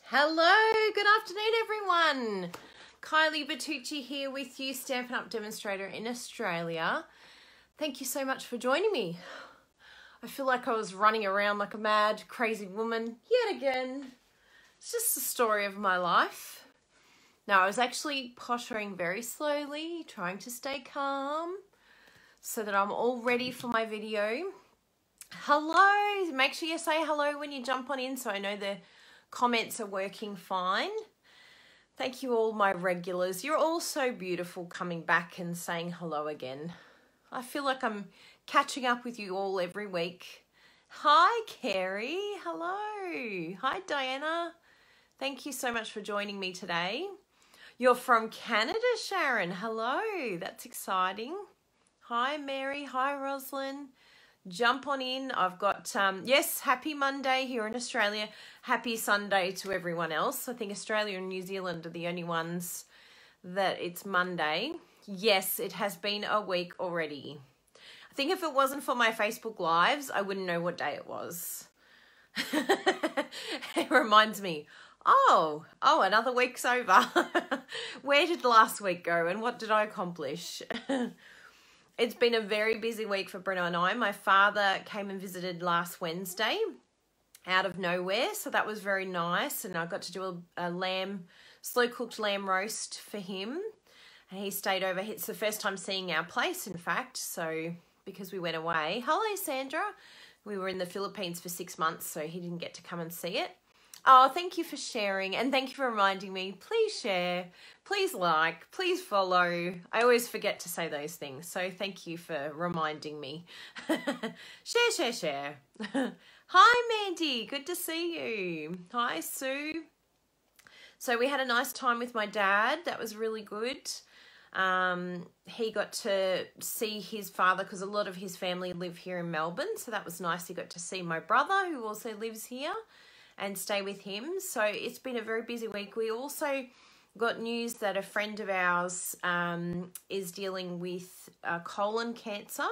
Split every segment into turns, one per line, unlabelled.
Hello, good afternoon everyone. Kylie Bertucci here with you, Stampin' Up! Demonstrator in Australia. Thank you so much for joining me. I feel like I was running around like a mad, crazy woman yet again. It's just the story of my life. Now, I was actually pottering very slowly, trying to stay calm so that I'm all ready for my video. Hello, make sure you say hello when you jump on in so I know the comments are working fine. Thank you all my regulars. You're all so beautiful coming back and saying hello again. I feel like I'm catching up with you all every week. Hi Carrie, hello. Hi Diana. Thank you so much for joining me today. You're from Canada, Sharon. Hello, that's exciting. Hi Mary, hi Roslyn. Jump on in. I've got, yes, happy Monday here in Australia. Happy Sunday to everyone else. I think Australia and New Zealand are the only ones that it's Monday. Yes, it has been a week already. I think if it wasn't for my Facebook Lives, I wouldn't know what day it was. It reminds me, oh, another week's over. Where did last week go and what did I accomplish? It's been a very busy week for Bruno and I. My father came and visited last Wednesday out of nowhere, so that was very nice. And I got to do a slow-cooked lamb roast for him. And he stayed over. It's the first time seeing our place, in fact, so because we went away. Hello, Sandra. We were in the Philippines for 6 months, so he didn't get to come and see it. Oh, thank you for sharing and thank you for reminding me. Please share, please like, please follow. I always forget to say those things, so thank you for reminding me. Share. Hi, Mandy. Good to see you. Hi, Sue. So we had a nice time with my dad. That was really good. He got to see his father because a lot of his family live here in Melbourne, so that was nice. He got to see my brother who also lives here and stay with him. So it's been a very busy week. We also got news that a friend of ours is dealing with colon cancer.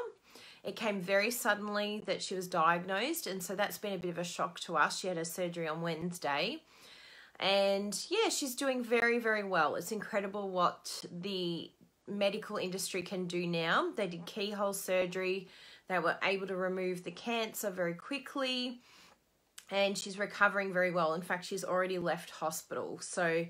It came very suddenly that she was diagnosed, and so that's been a bit of a shock to us. She had her surgery on Wednesday. And yeah, she's doing very, very well. It's incredible what the medical industry can do now. They did keyhole surgery. They were able to remove the cancer very quickly. And she's recovering very well. In fact, she's already left hospital. So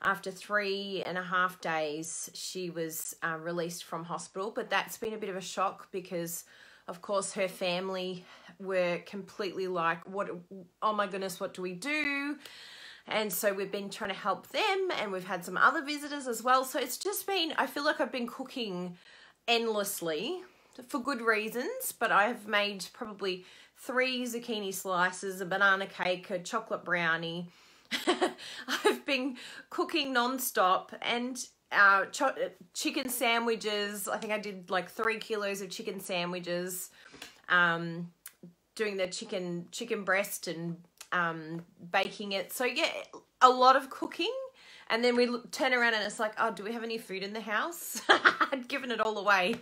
after 3.5 days, she was released from hospital. But that's been a bit of a shock because, of course, her family were completely like, oh my goodness, what do we do? And so we've been trying to help them, and we've had some other visitors as well. So it's just been, I feel like I've been cooking endlessly for good reasons, but I've made probably 3 zucchini slices, a banana cake, a chocolate brownie. I've been cooking non-stop, and chicken sandwiches. I think I did like 3 kilos of chicken sandwiches, doing the chicken breast and baking it. So yeah, a lot of cooking. And then we turn around and it's like, oh, do we have any food in the house? I'd given it all away.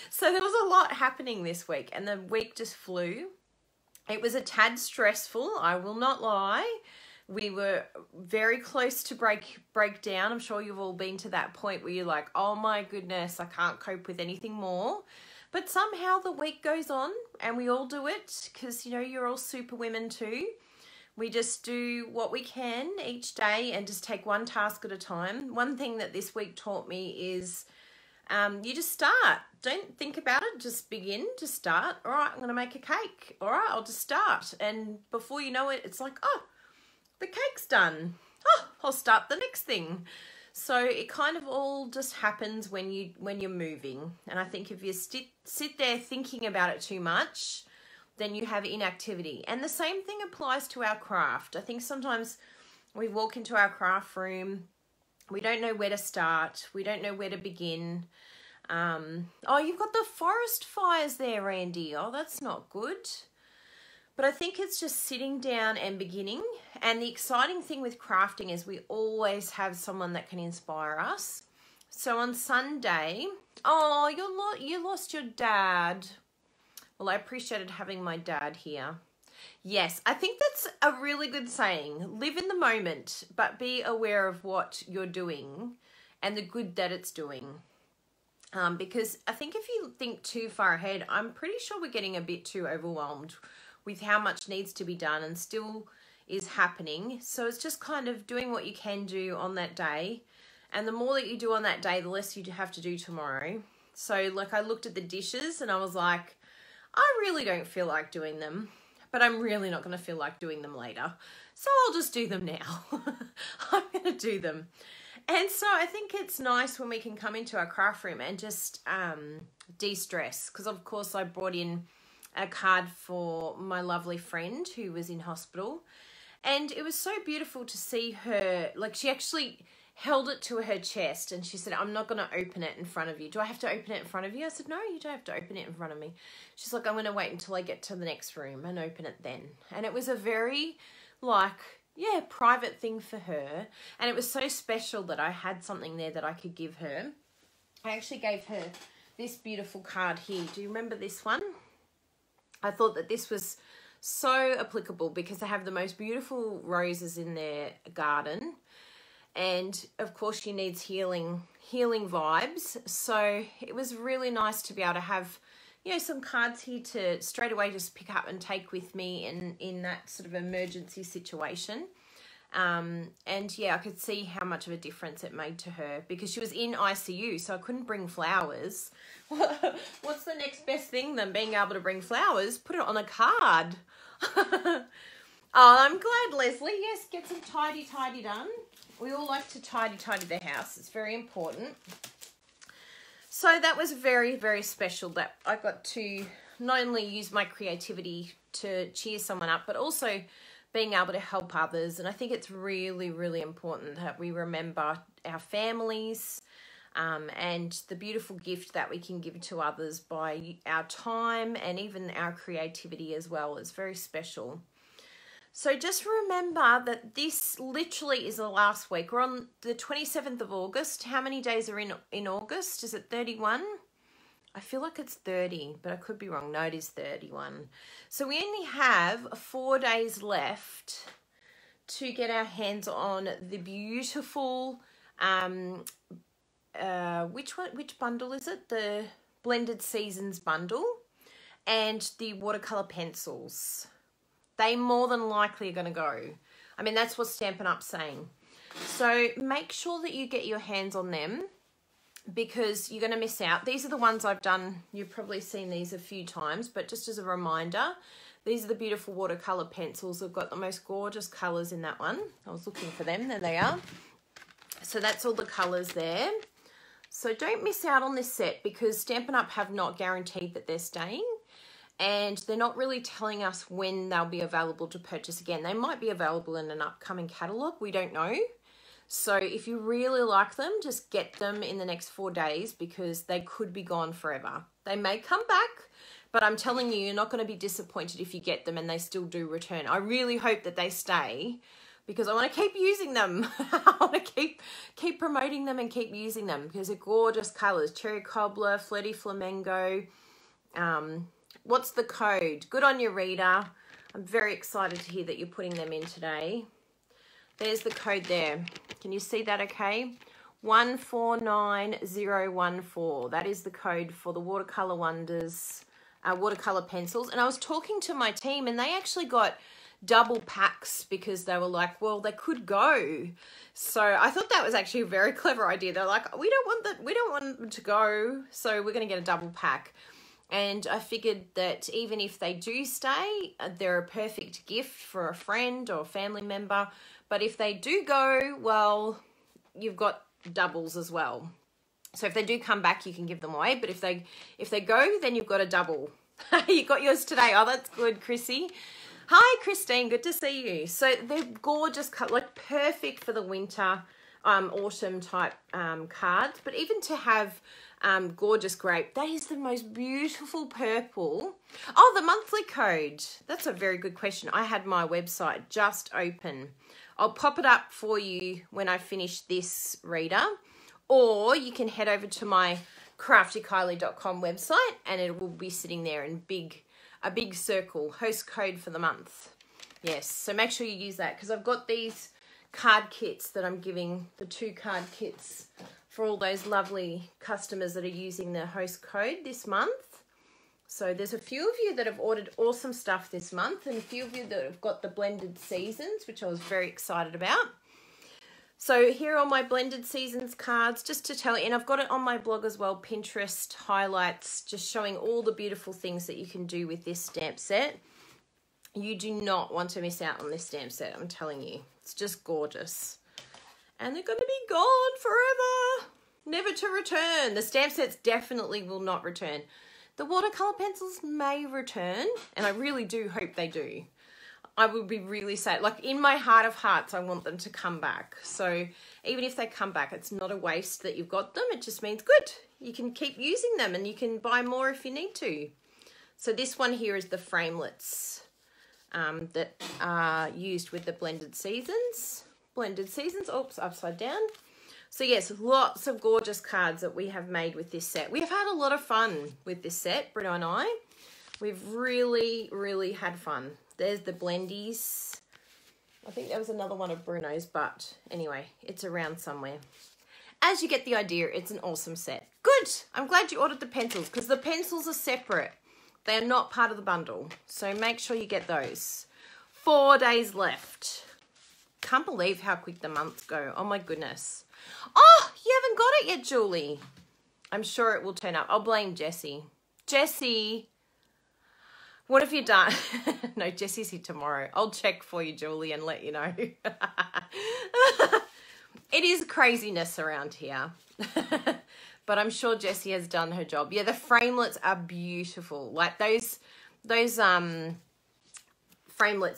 So there was a lot happening this week, and the week just flew. It was a tad stressful, I will not lie. We were very close to break down. I'm sure you've all been to that point where you're like, oh my goodness, I can't cope with anything more. But somehow the week goes on and we all do it because, you know, you're all super women too. We just do what we can each day and just take one task at a time. One thing that this week taught me is you just start. Don't think about it. Just begin. Just start. All right, I'm going to make a cake. All right, I'll just start. And before you know it, it's like, oh, the cake's done. Oh, I'll start the next thing. So it kind of all just happens when you're moving. And I think if you sit there thinking about it too much, then you have inactivity. And the same thing applies to our craft. I think sometimes we walk into our craft room, we don't know where to start, we don't know where to begin. Oh, you've got the forest fires there, Randy. Oh, that's not good. But I think it's just sitting down and beginning. And the exciting thing with crafting is we always have someone that can inspire us. So on Sunday, oh, you lost your dad. Well, I appreciated having my dad here. Yes, I think that's a really good saying. Live in the moment, but be aware of what you're doing and the good that it's doing. Because I think if you think too far ahead, I'm pretty sure we're getting a bit too overwhelmed with how much needs to be done and still is happening. So it's just kind of doing what you can do on that day. And the more that you do on that day, the less you have to do tomorrow. So like I looked at the dishes and I was like, I really don't feel like doing them, but I'm really not going to feel like doing them later. So I'll just do them now. I'm going to do them. And so I think it's nice when we can come into our craft room and just de-stress. Because of course I brought in a card for my lovely friend who was in hospital. And it was so beautiful to see her, like she actually held it to her chest and she said, I'm not going to open it in front of you. Do I have to open it in front of you? I said, no, you don't have to open it in front of me. She's like, I'm going to wait until I get to the next room and open it then. And it was a very like, yeah, private thing for her. And it was so special that I had something there that I could give her. I actually gave her this beautiful card here. Do you remember this one? I thought that this was so applicable because they have the most beautiful roses in their garden. And of course she needs healing vibes. So it was really nice to be able to have, you know, some cards here to straight away just pick up and take with me in that sort of emergency situation. And yeah, I could see how much of a difference it made to her because she was in ICU, so I couldn't bring flowers. What's the next best thing than being able to bring flowers? Put it on a card. Oh, I'm glad, Leslie. Yes, get some tidy done. We all like to tidy the house. It's very important. So that was very, very special that I got to not only use my creativity to cheer someone up, but also being able to help others. And I think it's really, really important that we remember our families and the beautiful gift that we can give to others by our time and even our creativity as well is very special. So just remember that this literally is the last week. We're on the 27th of August. How many days are in August? Is it 31? I feel like it's 30, but I could be wrong. No, it is 31. So we only have 4 days left to get our hands on the beautiful, which bundle is it? The Blended Seasons bundle and the watercolor pencils. They more than likely are going to go. I mean, that's what Stampin' Up's saying. So make sure that you get your hands on them because you're going to miss out. These are the ones I've done. You've probably seen these a few times, but just as a reminder, these are the beautiful watercolor pencils. They've got the most gorgeous colors in that one. I was looking for them. There they are. So that's all the colors there. So don't miss out on this set because Stampin' Up have not guaranteed that they're staying. And they're not really telling us when they'll be available to purchase again. They might be available in an upcoming catalogue. We don't know. So if you really like them, just get them in the next 4 days because they could be gone forever. They may come back, but I'm telling you, you're not going to be disappointed if you get them and they still do return. I really hope that they stay because I want to keep using them. I want to keep promoting them and keep using them because they're gorgeous colours. Cherry Cobbler, Flirty Flamingo, what's the code? Good on you, Rita. I'm very excited to hear that you're putting them in today. There's the code there. Can you see that okay? 149014. That is the code for the Watercolor Wonders, watercolor pencils. And I was talking to my team and they actually got double packs because they were like, well, they could go. So I thought that was actually a very clever idea. They're like, we don't want them to go, so we're going to get a double pack. And I figured that even if they do stay, they're a perfect gift for a friend or a family member. But if they do go, well, you've got doubles as well. So if they do come back, you can give them away. But if they go, then you've got a double. You got yours today. Oh, that's good, Chrissy. Hi, Christine. Good to see you. So they're gorgeous, like perfect for the winter, autumn type cards. But even to have gorgeous grape, that is the most beautiful purple. Oh, the monthly code. That's a very good question. I had my website just open. I'll pop it up for you when I finish this reader, or you can head over to my craftykylie.com website and it will be sitting there in big a big circle, host code for the month. Yes, so make sure you use that because I've got these card kits that I'm giving, the 2 card kits for all those lovely customers that are using the host code this month. So there's a few of you that have ordered awesome stuff this month and a few of you that have got the blended seasons, which I was very excited about. So here are my blended seasons cards, just to tell you, and I've got it on my blog as well, Pinterest highlights, just showing all the beautiful things that you can do with this stamp set. You do not want to miss out on this stamp set, I'm telling you. It's just gorgeous. And they're going to be gone forever, never to return. The stamp sets definitely will not return. The watercolor pencils may return, and I really do hope they do. I would be really sad. Like, in my heart of hearts, I want them to come back. So even if they come back, it's not a waste that you've got them. It just means good. You can keep using them and you can buy more if you need to. So this one here is the framelits that are used with the blended seasons. Blended seasons, oops, upside down. So yes, lots of gorgeous cards that we have made with this set. We've had a lot of fun with this set, Bruno and I. We've really, really had fun. There's the blendies. I think there was another one of Bruno's, but anyway, it's around somewhere. As you get the idea, it's an awesome set. Good. I'm glad you ordered the pencils because the pencils are separate. They are not part of the bundle. So make sure you get those. 4 days left. Can't believe how quick the months go. Oh my goodness. Oh, you haven't got it yet, Julie. I'm sure it will turn up. I'll blame Jessie. Jessie. What have you done? No, Jessie's here tomorrow. I'll check for you, Julie, and let you know. It is craziness around here. But I'm sure Jessie has done her job. Yeah, the framelits are beautiful. Like those framelits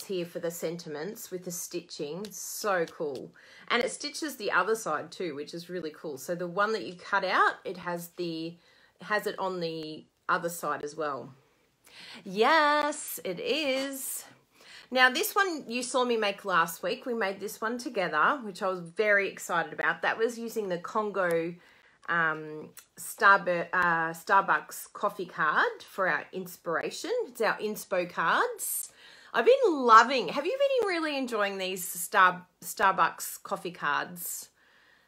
here for the sentiments with the stitching. So cool. And it stitches the other side too, which is really cool. So the one that you cut out, it has it on the other side as well. Yes, it is. Now, this one you saw me make last week. We made this one together, which I was very excited about. That was using the Congo Starbucks coffee card for our inspiration. It's our inspo cards. I've been loving. Have you been really enjoying these Starbucks coffee cards?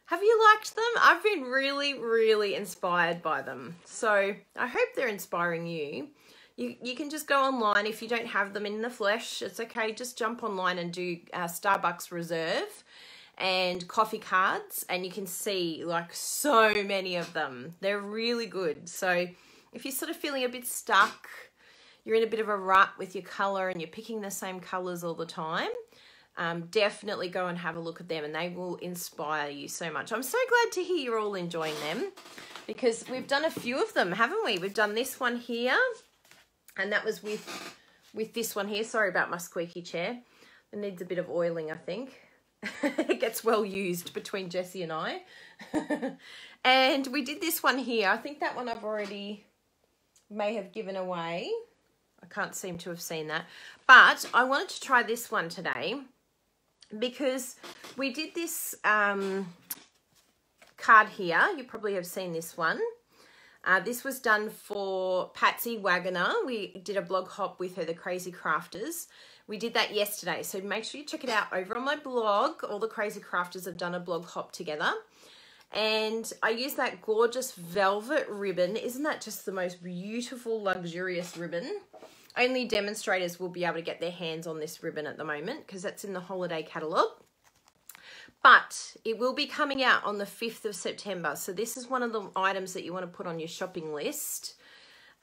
Have you liked them? I've been really, really inspired by them. So I hope they're inspiring you. You can just go online if you don't have them in the flesh. It's okay. Just jump online and do Starbucks Reserve and coffee cards, and you can see like so many of them. They're really good. So if you're sort of feeling a bit stuck, you're in a bit of a rut with your color and you're picking the same colors all the time, definitely go and have a look at them, and they will inspire you so much. I'm so glad to hear you're all enjoying them because we've done a few of them, haven't we? We've done this one here. And that was with this one here. Sorry about my squeaky chair. It needs a bit of oiling, I think. It gets well used between Jessie and I. And we did this one here. I think that one I've already may have given away. I can't seem to have seen that. But I wanted to try this one today because we did this card here. You probably have seen this one. This was done for Patsy Wagoner. We did a blog hop with her, The Crazy Crafters. We did that yesterday, so make sure you check it out over on my blog. All the Crazy Crafters have done a blog hop together. And I used that gorgeous velvet ribbon. Isn't that just the most beautiful, luxurious ribbon? Only demonstrators will be able to get their hands on this ribbon at the moment because that's in the holiday catalogue. But it will be coming out on the 5th of September. So this is one of the items that you want to put on your shopping list.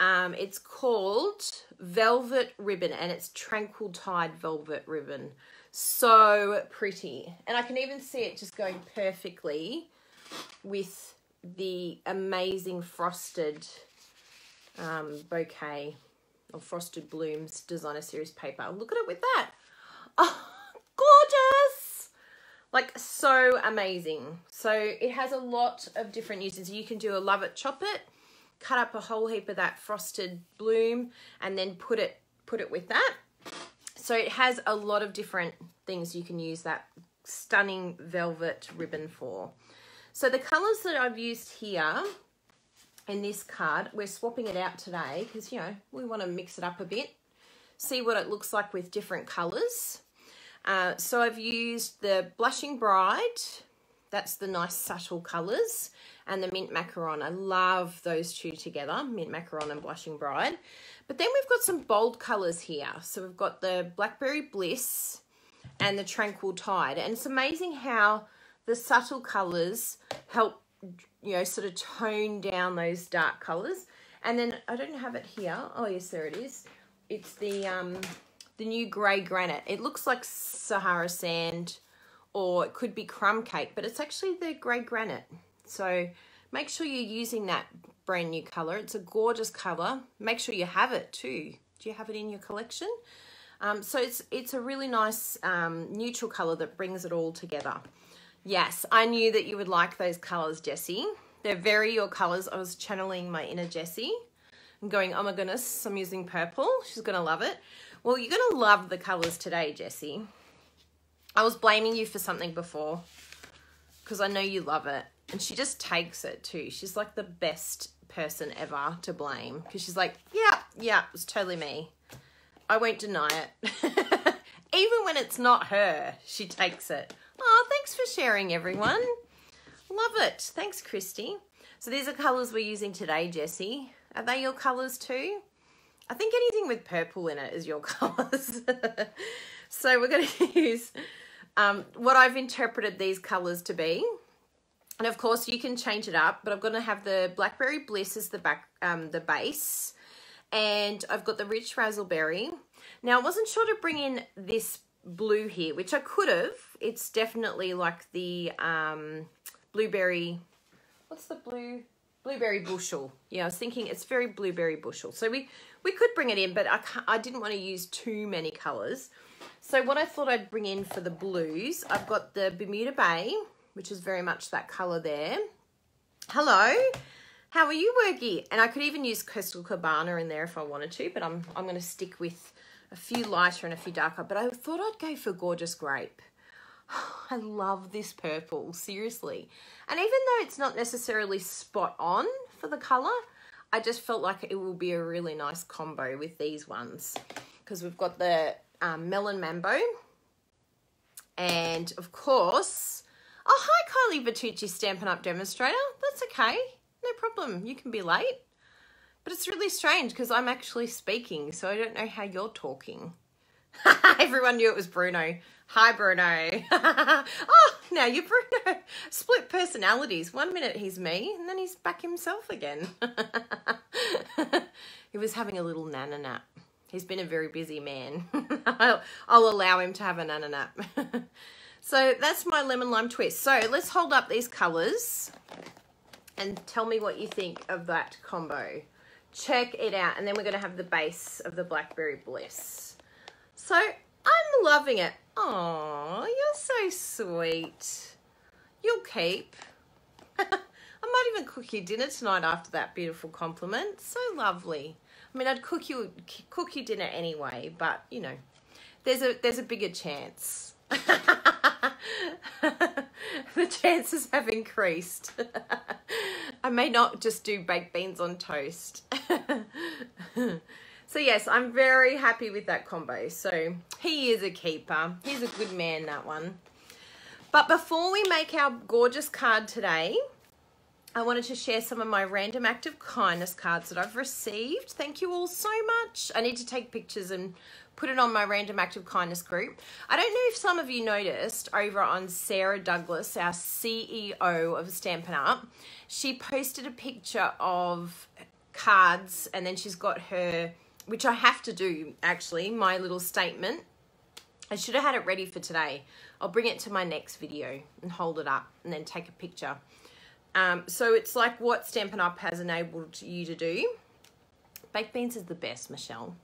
It's called Velvet Ribbon, and it's Tranquil Tide Velvet Ribbon. So pretty. And I can even see it just going perfectly with the amazing frosted bouquet of Frosted Blooms Designer Series paper. Look at it with that. Oh, gorgeous. Like, so amazing. So it has a lot of different uses. You can do a love it, chop it, cut up a whole heap of that frosted bloom, and then put it with that. So it has a lot of different things you can use that stunning velvet ribbon for. So the colors that I've used here in this card, we're swapping it out today because, you know, we want to mix it up a bit. see what it looks like with different colours. So I've used the Blushing Bride, that's the nice subtle colours, and the Mint Macaron. I love those two together, Mint Macaron and Blushing Bride. But then we've got some bold colours here. So we've got the Blackberry Bliss and the Tranquil Tide. And it's amazing how the subtle colours help, you know, sort of tone down those dark colours. And then I don't have it here. Oh yes, there it is. It's the new grey granite. It looks like Sahara sand, or it could be crumb cake, but it's actually the grey granite. So make sure you're using that brand new colour. It's a gorgeous colour. Make sure you have it too. Do you have it in your collection? So it's a really nice neutral colour that brings it all together. Yes, I knew that you would like those colours, Jessie. They're very your colours. I was channeling my inner Jessie and going, oh my goodness, I'm using purple. She's going to love it. Well, you're going to love the colours today, Jessie. I was blaming you for something before because I know you love it. And she just takes it too. She's like the best person ever to blame because she's like, yeah, it was totally me. I won't deny it. Even when it's not her, she takes it. Oh, thanks for sharing, everyone. Love it. Thanks, Christy. So these are colours we're using today, Jessie. Are they your colours too? I think anything with purple in it is your colours. So we're going to use what I've interpreted these colours to be. And of course you can change it up, but I'm going to have the Blackberry Bliss as the base. And I've got the Rich Razzleberry. Now I wasn't sure to bring in this blue here, which I could have. It's definitely like the blueberry, what's the blueberry bushel. Yeah, I was thinking it's very blueberry bushel. So we could bring it in, but I didn't want to use too many colours. So what I thought I'd bring in for the blues, I've got the Bermuda Bay, which is very much that colour there. Hello, how are you, Wergy? And I could even use Coastal Cabana in there if I wanted to, but I'm going to stick with a few lighter and a few darker. But I thought I'd go for Gorgeous Grape. I love this purple, seriously. And even though it's not necessarily spot on for the colour, I just felt like it will be a really nice combo with these ones. Because we've got the Melon Mambo. And of course, oh, hi Kylie Bertucci, Stampin' Up! Demonstrator. That's okay, no problem. You can be late. But it's really strange because I'm actually speaking, so I don't know how you're talking. Everyone knew it was Bruno. Hi, Bruno. Oh, now you're Bruno. Split personalities. 1 minute he's me, and then he's back himself again. He was having a little nana nap. He's been a very busy man. I'll allow him to have a nana nap. So that's my lemon lime twist. So let's hold up these colours and tell me what you think of that combo. Check it out. And then we're going to have the base of the Blackberry Bliss. So I'm loving it. Oh, you're so sweet. You'll keep. I might even cook you dinner tonight after that beautiful compliment. So lovely. I mean, I'd cook you dinner anyway, but you know, there's a bigger chance. The chances have increased. I may not just do baked beans on toast. So yes, I'm very happy with that combo. So he is a keeper. He's a good man, that one. But before we make our gorgeous card today, I wanted to share some of my random act of kindness cards that I've received. Thank you all so much. I need to take pictures and put it on my random act of kindness group. I don't know if some of you noticed over on Sarah Douglas, our CEO of Stampin' Up, she posted a picture of cards, and then she's got her, which I have to do actually, my little statement. I should have had it ready for today. I'll bring it to my next video and hold it up and then take a picture. So it's like what Stampin' Up! Has enabled you to do. Baked beans is the best, Michelle.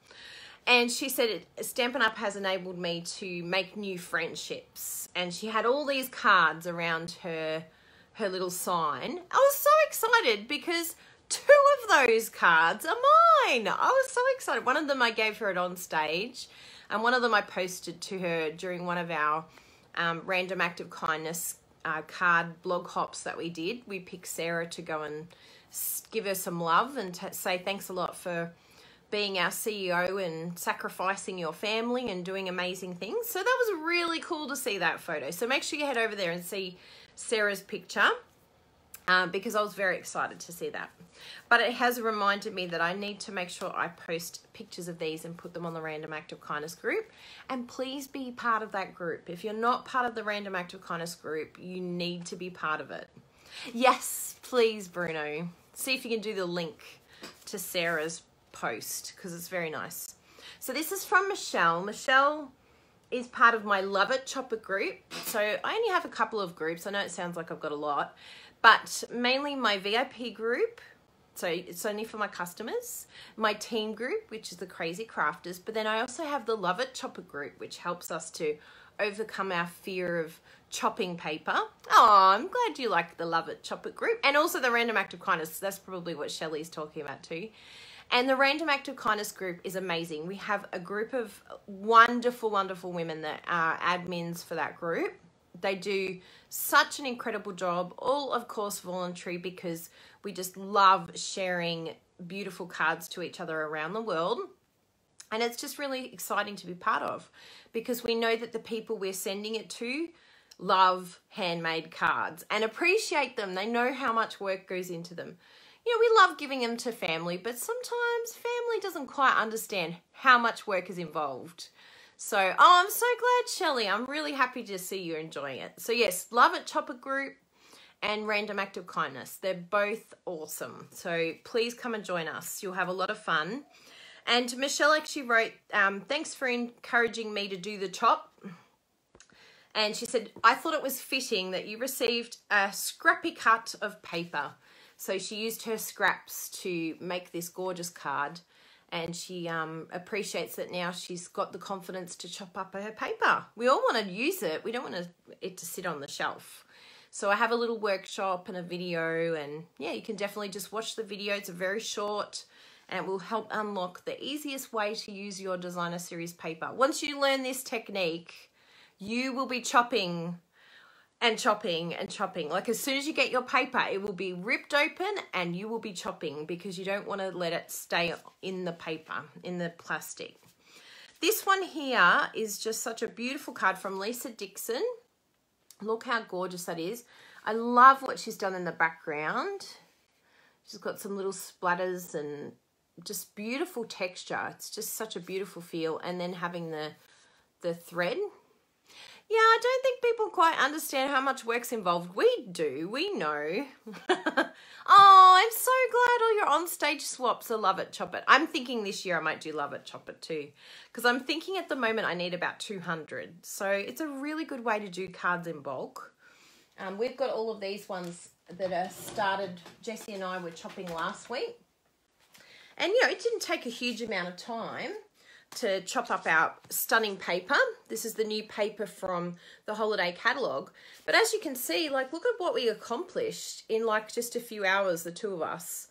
And she said, Stampin' Up! Has enabled me to make new friendships. And she had all these cards around her little sign. I was so excited because 2 of those cards are mine. I was so excited. One of them I gave her at On Stage, and one of them I posted to her during one of our random act of kindness card blog hops that we did. We picked Sarah to go and give her some love and say thanks a lot for being our CEO and sacrificing your family and doing amazing things. So that was really cool to see that photo. So make sure you head over there and see Sarah's picture because I was very excited to see that. But it has reminded me that I need to make sure I post pictures of these and put them on the Random Act of Kindness group. And please be part of that group. If you're not part of the Random Act of Kindness group, you need to be part of it. Yes, please, Bruno. See if you can do the link to Sarah's post because it's very nice. So this is from Michelle. Michelle is part of my Love It Chopper group. So I only have a couple of groups. I know it sounds like I've got a lot, but mainly my VIP group. So it's only for my customers, my team group, which is the Crazy Crafters. But then I also have the Love It Chopper group, which helps us to overcome our fear of chopping paper. Oh, I'm glad you like the Love It Chopper group. And also the Random Act of Kindness. That's probably what Shelley's talking about too. And the Random Act of Kindness group is amazing. We have a group of wonderful, wonderful women that are admins for that group. They do such an incredible job, all of course voluntary, because we just love sharing beautiful cards to each other around the world. And it's just really exciting to be part of because we know that the people we're sending it to love handmade cards and appreciate them. They know how much work goes into them. You know, we love giving them to family, but sometimes family doesn't quite understand how much work is involved. So, oh, I'm so glad, Shelley. I'm really happy to see you enjoying it. So yes, Love It Chopper group and Random Act of Kindness. They're both awesome. So please come and join us. You'll have a lot of fun. And Michelle actually wrote, thanks for encouraging me to do the chop. And she said, I thought it was fitting that you received a scrappy cut of paper. So she used her scraps to make this gorgeous card. And she appreciates that now she's got the confidence to chop up her paper. We all want to use it. We don't want it to sit on the shelf. So I have a little workshop and a video. And yeah, you can definitely just watch the video. It's very short and it will help unlock the easiest way to use your designer series paper. Once you learn this technique, you will be chopping and chopping and chopping. Like as soon as you get your paper, it will be ripped open and you will be chopping because you don't want to let it stay in the paper, in the plastic. This one here is just such a beautiful card from Lisa Dixon. Look how gorgeous that is. I love what she's done in the background. She's got some little splatters and just beautiful texture. It's just such a beautiful feel. And then having the thread. Yeah, I don't think people quite understand how much work's involved. We do. We know. Oh, I'm so glad all your on-stage swaps are Love It, Chop It. I'm thinking this year I might do Love It, Chop It too. Because I'm thinking at the moment I need about 200. So it's a really good way to do cards in bulk. We've got all of these ones that are started. Jessie and I were chopping last week. And, you know, it didn't take a huge amount of time to chop up our stunning paper. This is the new paper from the holiday catalogue. But as you can see, like, look at what we accomplished in like just a few hours, the two of us.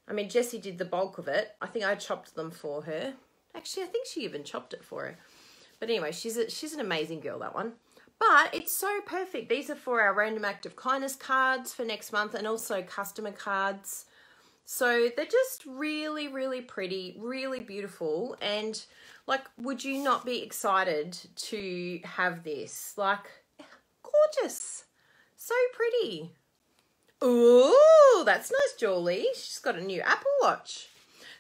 I mean, Jessie did the bulk of it. I think I chopped them for her. Actually, I think she even chopped it for her. But anyway, she's an amazing girl, that one. But it's so perfect. These are for our Random Act of Kindness cards for next month and also customer cards. So they're just really, really pretty, really beautiful. And like, would you not be excited to have this? Like, gorgeous. So pretty. Ooh, that's nice, Julie. She's got a new Apple Watch.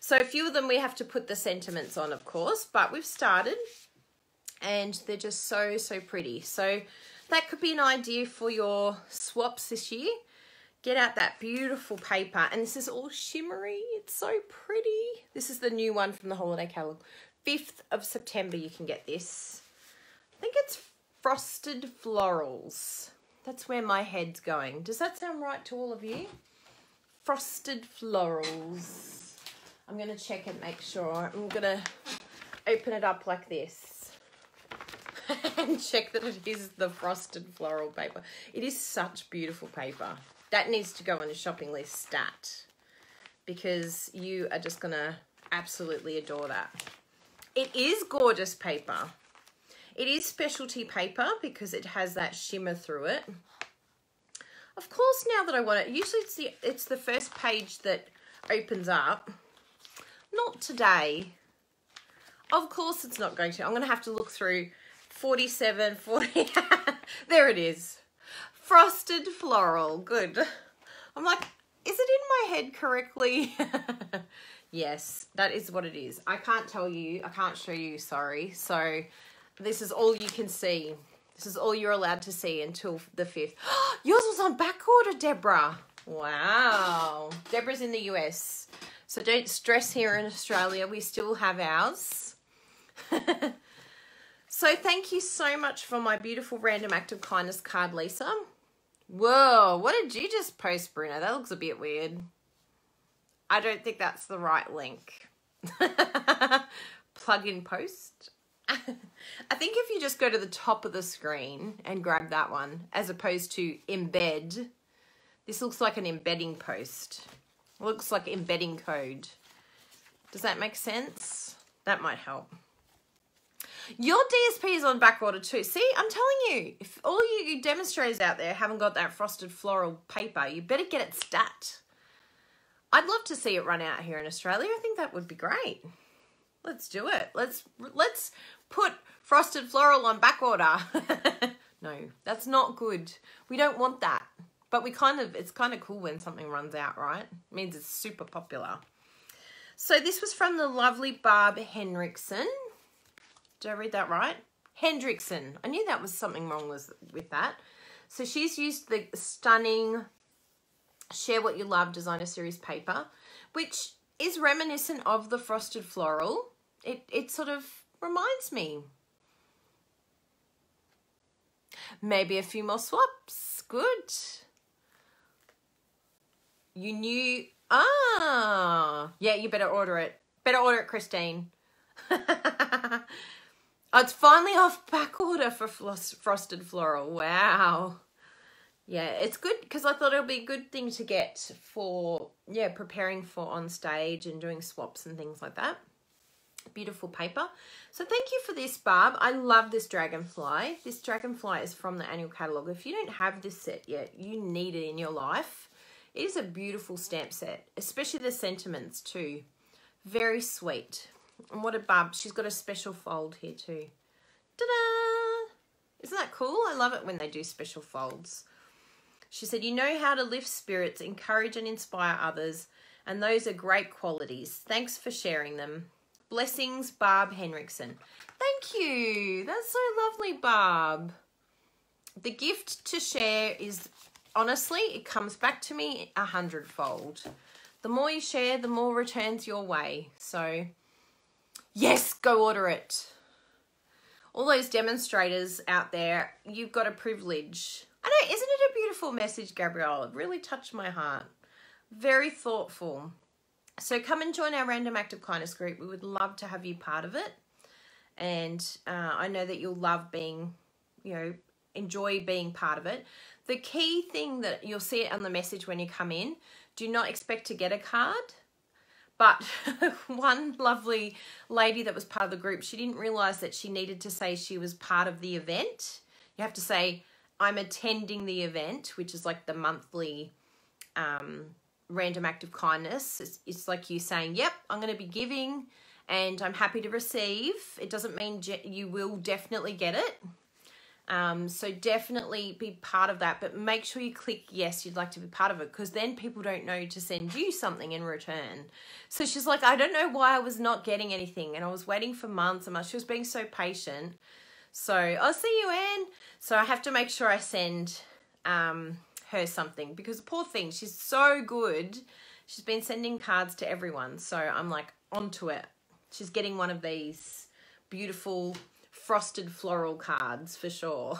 So a few of them we have to put the sentiments on, of course, but we've started and they're just so, so pretty. So that could be an idea for your swaps this year. Get out that beautiful paper. And this is all shimmery. It's so pretty. This is the new one from the holiday catalogue. 5th of September you can get this. I think it's Frosted Florals. That's where my head's going. Does that sound right to all of you? Frosted Florals. I'm going to check and make sure. I'm going to open it up like this. And check that it is the Frosted Floral paper. It is such beautiful paper. That needs to go on the shopping list stat because you are just going to absolutely adore that. It is gorgeous paper. It is specialty paper because it has that shimmer through it. Of course, now that I want it, usually it's the first page that opens up. Not today. Of course it's not going to. I'm going to have to look through 47, 40. There it is. Frosted floral. Good. I'm like, is it in my head correctly? Yes, that is what it is. I can't tell you. I can't show you, sorry. So this is all you can see. This is all you're allowed to see until the 5th. Yours was on back order, Deborah. Wow. Deborah's in the US. So don't stress here in Australia. We still have ours. So thank you so much for my beautiful random act of kindness card, Lisa. Whoa, what did you just post, Bruno? That looks a bit weird. I don't think that's the right link. Plug in post. I think if you just go to the top of the screen and grab that one, as opposed to embed, this looks like an embedding post. It looks like embedding code. Does that make sense? That might help. Your DSP is on back order too. See, I'm telling you, if all you demonstrators out there haven't got that frosted floral paper, you better get it stat. I'd love to see it run out here in Australia. I think that would be great. Let's do it. Let's put frosted floral on back order. No, that's not good. We don't want that. But it's kind of cool when something runs out, right? It means it's super popular. So this was from the lovely Barb Henriksen. Did I read that right? Hendrickson. I knew that was something wrong with that. So she's used the stunning Share What You Love designer series paper, which is reminiscent of the frosted floral. It sort of reminds me. Maybe a few more swaps. Good. You knew. Yeah, you better order it. Better order it, Christine. Oh, it's finally off back order for frosted floral. Wow. Yeah, it's good because I thought it would be a good thing to get for, yeah, preparing for on stage and doing swaps and things like that. Beautiful paper. So thank you for this, Barb. I love this dragonfly. This dragonfly is from the annual catalogue. If you don't have this set yet, you need it in your life. It is a beautiful stamp set, especially the sentiments too. Very sweet. And what a Barb. She's got a special fold here too. Ta-da! Isn't that cool? I love it when they do special folds. She said, you know how to lift spirits, encourage and inspire others, and those are great qualities. Thanks for sharing them. Blessings, Barb Henriksen. Thank you. That's so lovely, Barb. The gift to share is, honestly, it comes back to me 100-fold. The more you share, the more returns your way. So, yes, go order it. All those demonstrators out there, you've got a privilege. I know, isn't it a beautiful message, Gabrielle? It really touched my heart. Very thoughtful. So come and join our Random Act of Kindness group. We would love to have you part of it. And I know that you'll love being, enjoy being part of it. The key thing that you'll see it on the message when you come in, do not expect to get a card. But one lovely lady that was part of the group, she didn't realise that she needed to say she was part of the event. You have to say, I'm attending the event, which is like the monthly Random Act of Kindness. It's like you saying, yep, I'm going to be giving and I'm happy to receive. It doesn't mean you will definitely get it. So definitely be part of that, but make sure you click yes, you'd like to be part of it, because then people don't know to send you something in return. So she's like, I don't know why I was not getting anything, and I was waiting for months and months. She was being so patient. So I'll see you, Anne. So I have to make sure I send her something, because the poor thing, she's so good. She's been sending cards to everyone. So I'm like, onto it. She's getting one of these beautiful frosted floral cards for sure.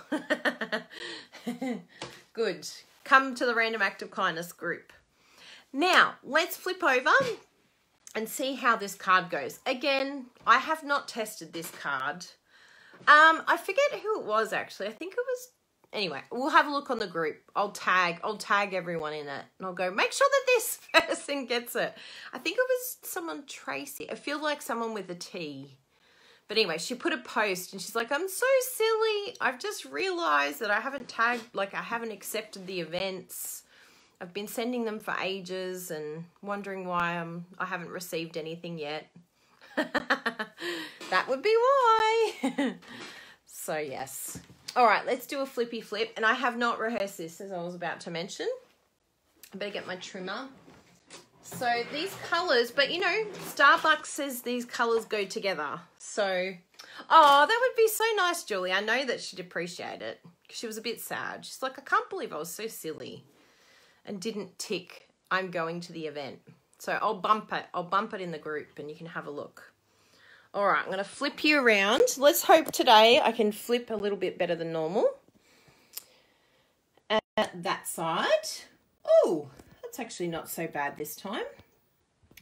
Good. Come to the Random Act of Kindness group. Now, let's flip over and see how this card goes. Again, I have not tested this card. I forget who it was actually. I think it was, anyway, we'll have a look on the group. I'll tag everyone in it and I'll go, make sure that this person gets it. I think it was someone, Tracy. I feel like someone with a T. But anyway, she put a post and she's like, I'm so silly. I've just realized that I haven't tagged, like I haven't accepted the events. I've been sending them for ages and wondering why I haven't received anything yet. That would be why. So yes. All right, let's do a flippy flip. And I have not rehearsed this, as I was about to mention. I better get my trimmer. So these colours, but you know, Starbucks says these colours go together. So, oh, that would be so nice, Julie. I know that she'd appreciate it. She was a bit sad. She's like, I can't believe I was so silly and didn't tick I'm going to the event. So I'll bump it. I'll bump it in the group and you can have a look. All right, I'm going to flip you around. Let's hope today I can flip a little bit better than normal. At that side. Oh, that's actually not so bad this time.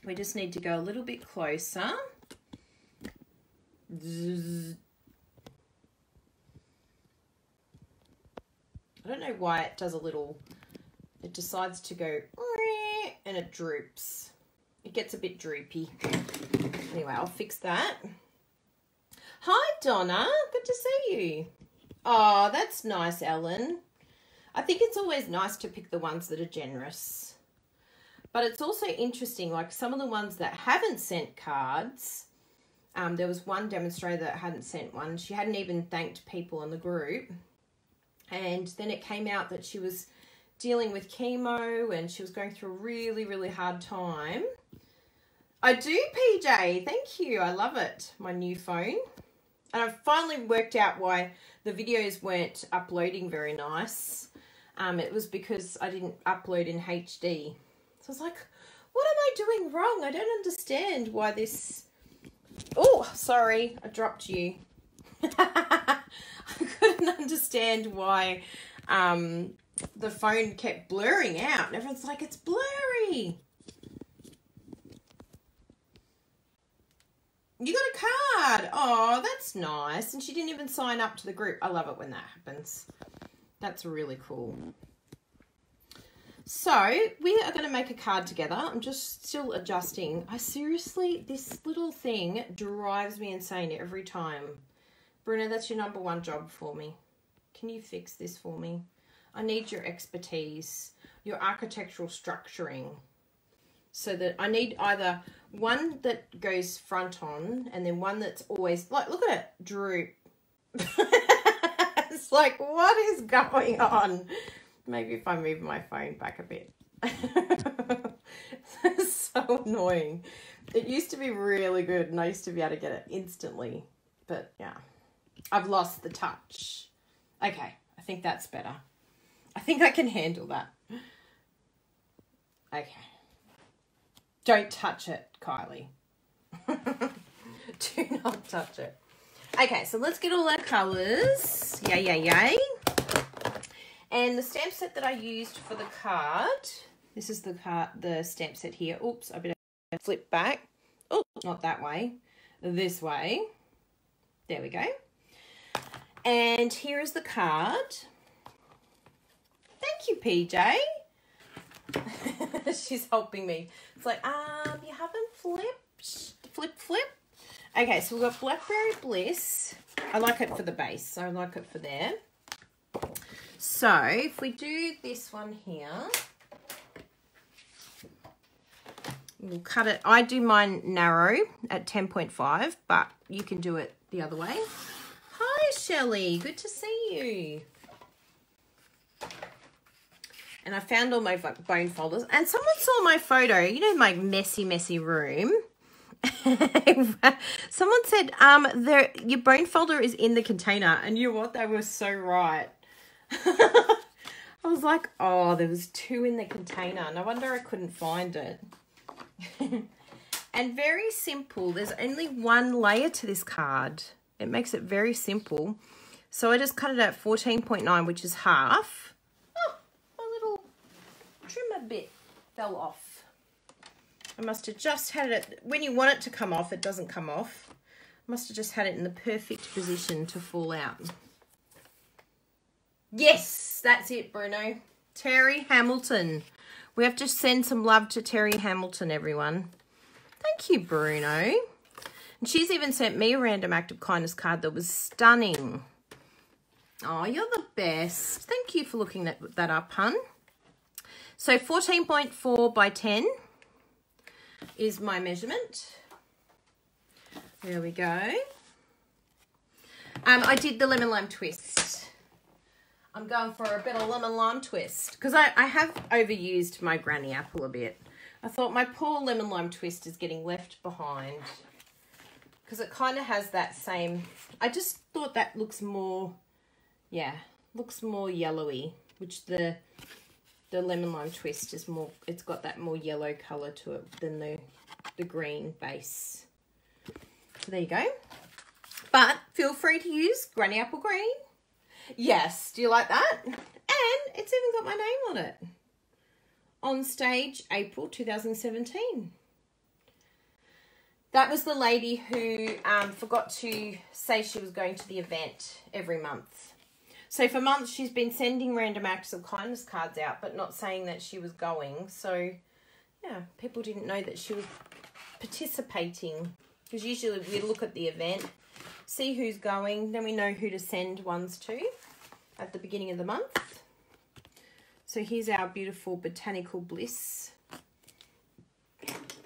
We just need to go a little bit closer. Zzz. I don't know why it does a little, it decides to go and it droops. It gets a bit droopy. Anyway, I'll fix that. Hi, Donna. Good to see you. Oh, that's nice, Ellen. I think it's always nice to pick the ones that are generous. But it's also interesting, like some of the ones that haven't sent cards. There was one demonstrator that hadn't sent one. She hadn't even thanked people in the group. And then it came out that she was dealing with chemo and she was going through a really, really hard time. I do, PJ. Thank you. I love it. My new phone. And I've finally worked out why the videos weren't uploading very nice. It was because I didn't upload in HD. So I was like, what am I doing wrong? I don't understand why this... Oh, sorry. I dropped you. I couldn't understand why the phone kept blurring out. And everyone's like, it's blurry. You got a card. Oh, that's nice. And she didn't even sign up to the group. I love it when that happens. That's really cool. So we are going to make a card together. I'm just still adjusting. I seriously, this little thing drives me insane every time. Bruno, that's your #1 job for me. Can you fix this for me? I need your expertise, your architectural structuring. So that I need either one that goes front on and then one that's always, like, look at it, droop. It's like, what is going on? Maybe if I move my phone back a bit. It's so annoying. It used to be really good and I used to be able to get it instantly. But yeah, I've lost the touch. Okay, I think that's better. I think I can handle that. Okay. Don't touch it, Kylie. Do not touch it. Okay, so let's get all our colours. Yay, yay, yay. And the stamp set that I used for the card, this is the stamp set here. Oops, I better flip back. Oh, not that way. This way. There we go. And here is the card. Thank you, PJ. She's helping me. It's like, you haven't flipped. Flip. Okay, so we've got Blackberry Bliss. I like it for the base, so I like it for there. So if we do this one here, we'll cut it. I do mine narrow at 10.5, but you can do it the other way. Hi, Shelley. Good to see you. And I found all my bone folders. And someone saw my photo, you know, my messy, messy room. Someone said, your bone folder is in the container. And you know what? They were so right. I was like, oh, there was 2 in the container. No wonder I couldn't find it. And very simple. There's only 1 layer to this card. It makes it very simple. So I just cut it at 14.9, which is half. Trimmer bit fell off. I must have just had it, when you want it to come off, it doesn't come off. I must have just had it in the perfect position to fall out. Yes, that's it, Bruno. Terry Hamilton. We have to send some love to Terry Hamilton, everyone. Thank you, Bruno. And she's even sent me a random act of kindness card that was stunning. Oh, you're the best. Thank you for looking that up, hun. So 14.4 by 10 is my measurement. There we go. I did the lemon lime twist. I'm going for a bit of lemon lime twist because I have overused my granny apple a bit. I thought my poor lemon lime twist is getting left behind because it kind of has that same, I just thought that looks more, yeah, looks more yellowy, which the lemon lime twist is more, it's got that more yellow color to it than the green base. So there you go. But feel free to use granny apple green. Yes, do you like that? And it's even got my name on it. On stage, April 2017. That was the lady who forgot to say she was going to the event every month. So for months, she's been sending random acts of kindness cards out, but not saying that she was going. So, yeah, people didn't know that she was participating. Because usually we look at the event, see who's going, then we know who to send ones to at the beginning of the month. So here's our beautiful Botanical Bliss.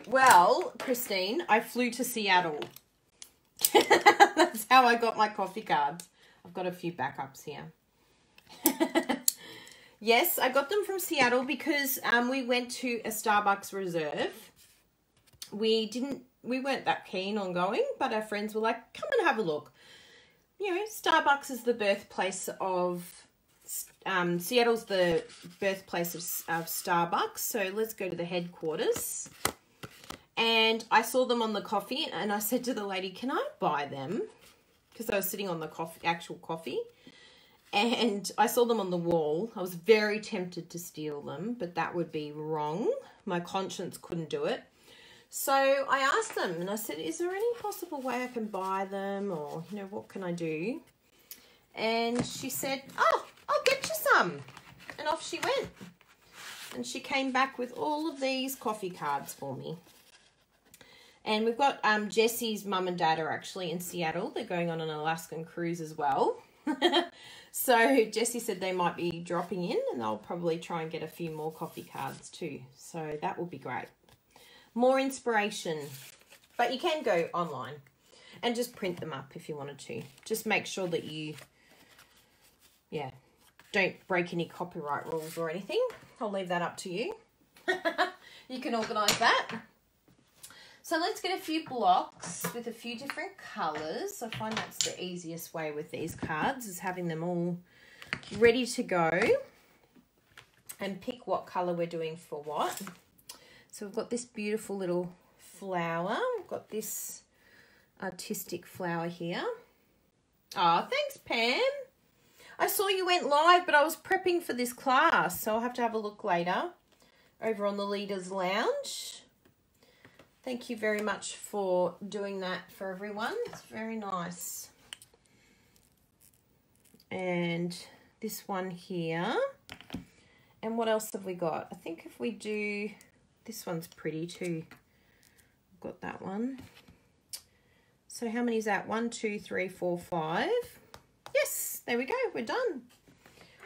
Well, Christine, I flew to Seattle. That's how I got my coffee cards. I've got a few backups here. Yes, I got them from Seattle because we went to a Starbucks Reserve. We weren't that keen on going, but our friends were like, come and have a look. You know, Starbucks is the birthplace of, Seattle's the birthplace of Starbucks. So let's go to the headquarters. And I saw them on the coffee and I said to the lady, can I buy them? Because I was sitting on the actual coffee. And I saw them on the wall. I was very tempted to steal them, but that would be wrong. My conscience couldn't do it. So I asked them and I said, is there any possible way I can buy them? Or, you know, what can I do? And she said, oh, I'll get you some. And off she went. And she came back with all of these coffee cards for me. And we've got Jessie's mum and dad are actually in Seattle. They're going on an Alaskan cruise as well. So Jessie said they might be dropping in and I'll probably try and get a few more coffee cards too. So that will be great. More inspiration. But you can go online and just print them up if you wanted to. Just make sure that you, yeah, don't break any copyright rules or anything. I'll leave that up to you. You can organise that. So let's get a few blocks with a few different colours. I find that's the easiest way with these cards, is having them all ready to go and pick what colour we're doing for what. So we've got this beautiful little flower. We've got this artistic flower here. Oh, thanks, Pam. I saw you went live, but I was prepping for this class, so I'll have to have a look later over on the Leaders Lounge. Thank you very much for doing that for everyone. It's very nice. And this one here. And what else have we got? I think if we do, this one's pretty too. I've got that one. So how many is that? 1, 2, 3, 4, 5. Yes, there we go. We're done.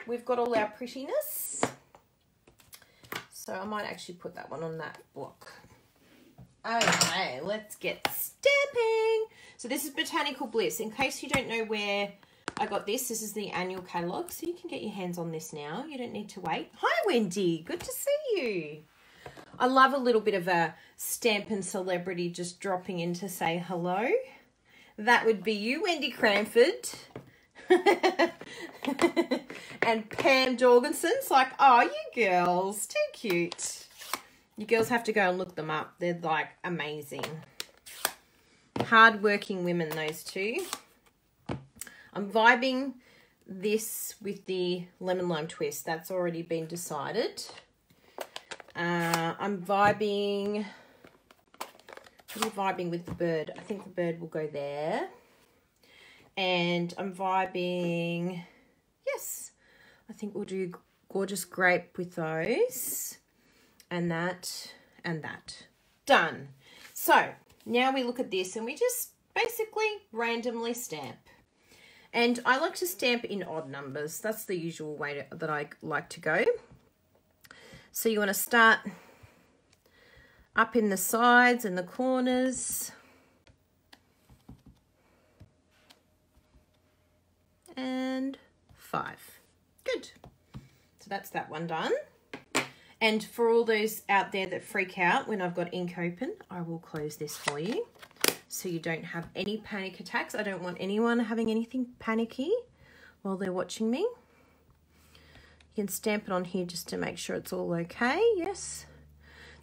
We've got all our prettiness. So I might actually put that one on that block. Okay, let's get stamping. So this is Botanical Bliss. In case you don't know where I got this, this is the annual catalogue. So you can get your hands on this now. You don't need to wait. Hi, Wendy. Good to see you. I love a little bit of a Stampin' celebrity just dropping in to say hello. That would be you, Wendy Cranford. And Pam Jorgensen's like, oh, you girls, too cute. You girls have to go and look them up. They're like amazing. Hard-working women, those two. I'm vibing this with the lemon lime twist. That's already been decided. I'm vibing... What are you vibing with the bird? I think the bird will go there. And I'm vibing... Yes. I think we'll do Gorgeous Grape with those. And that, and that. Done. So, now we look at this and we just basically randomly stamp. And I like to stamp in odd numbers. That's the usual way that I like to go. So you want to start up in the sides and the corners. And 5. Good. So that's that one done. And for all those out there that freak out when I've got ink open, I will close this for you so you don't have any panic attacks. I don't want anyone having anything panicky while they're watching me. You can stamp it on here just to make sure it's all okay. Yes.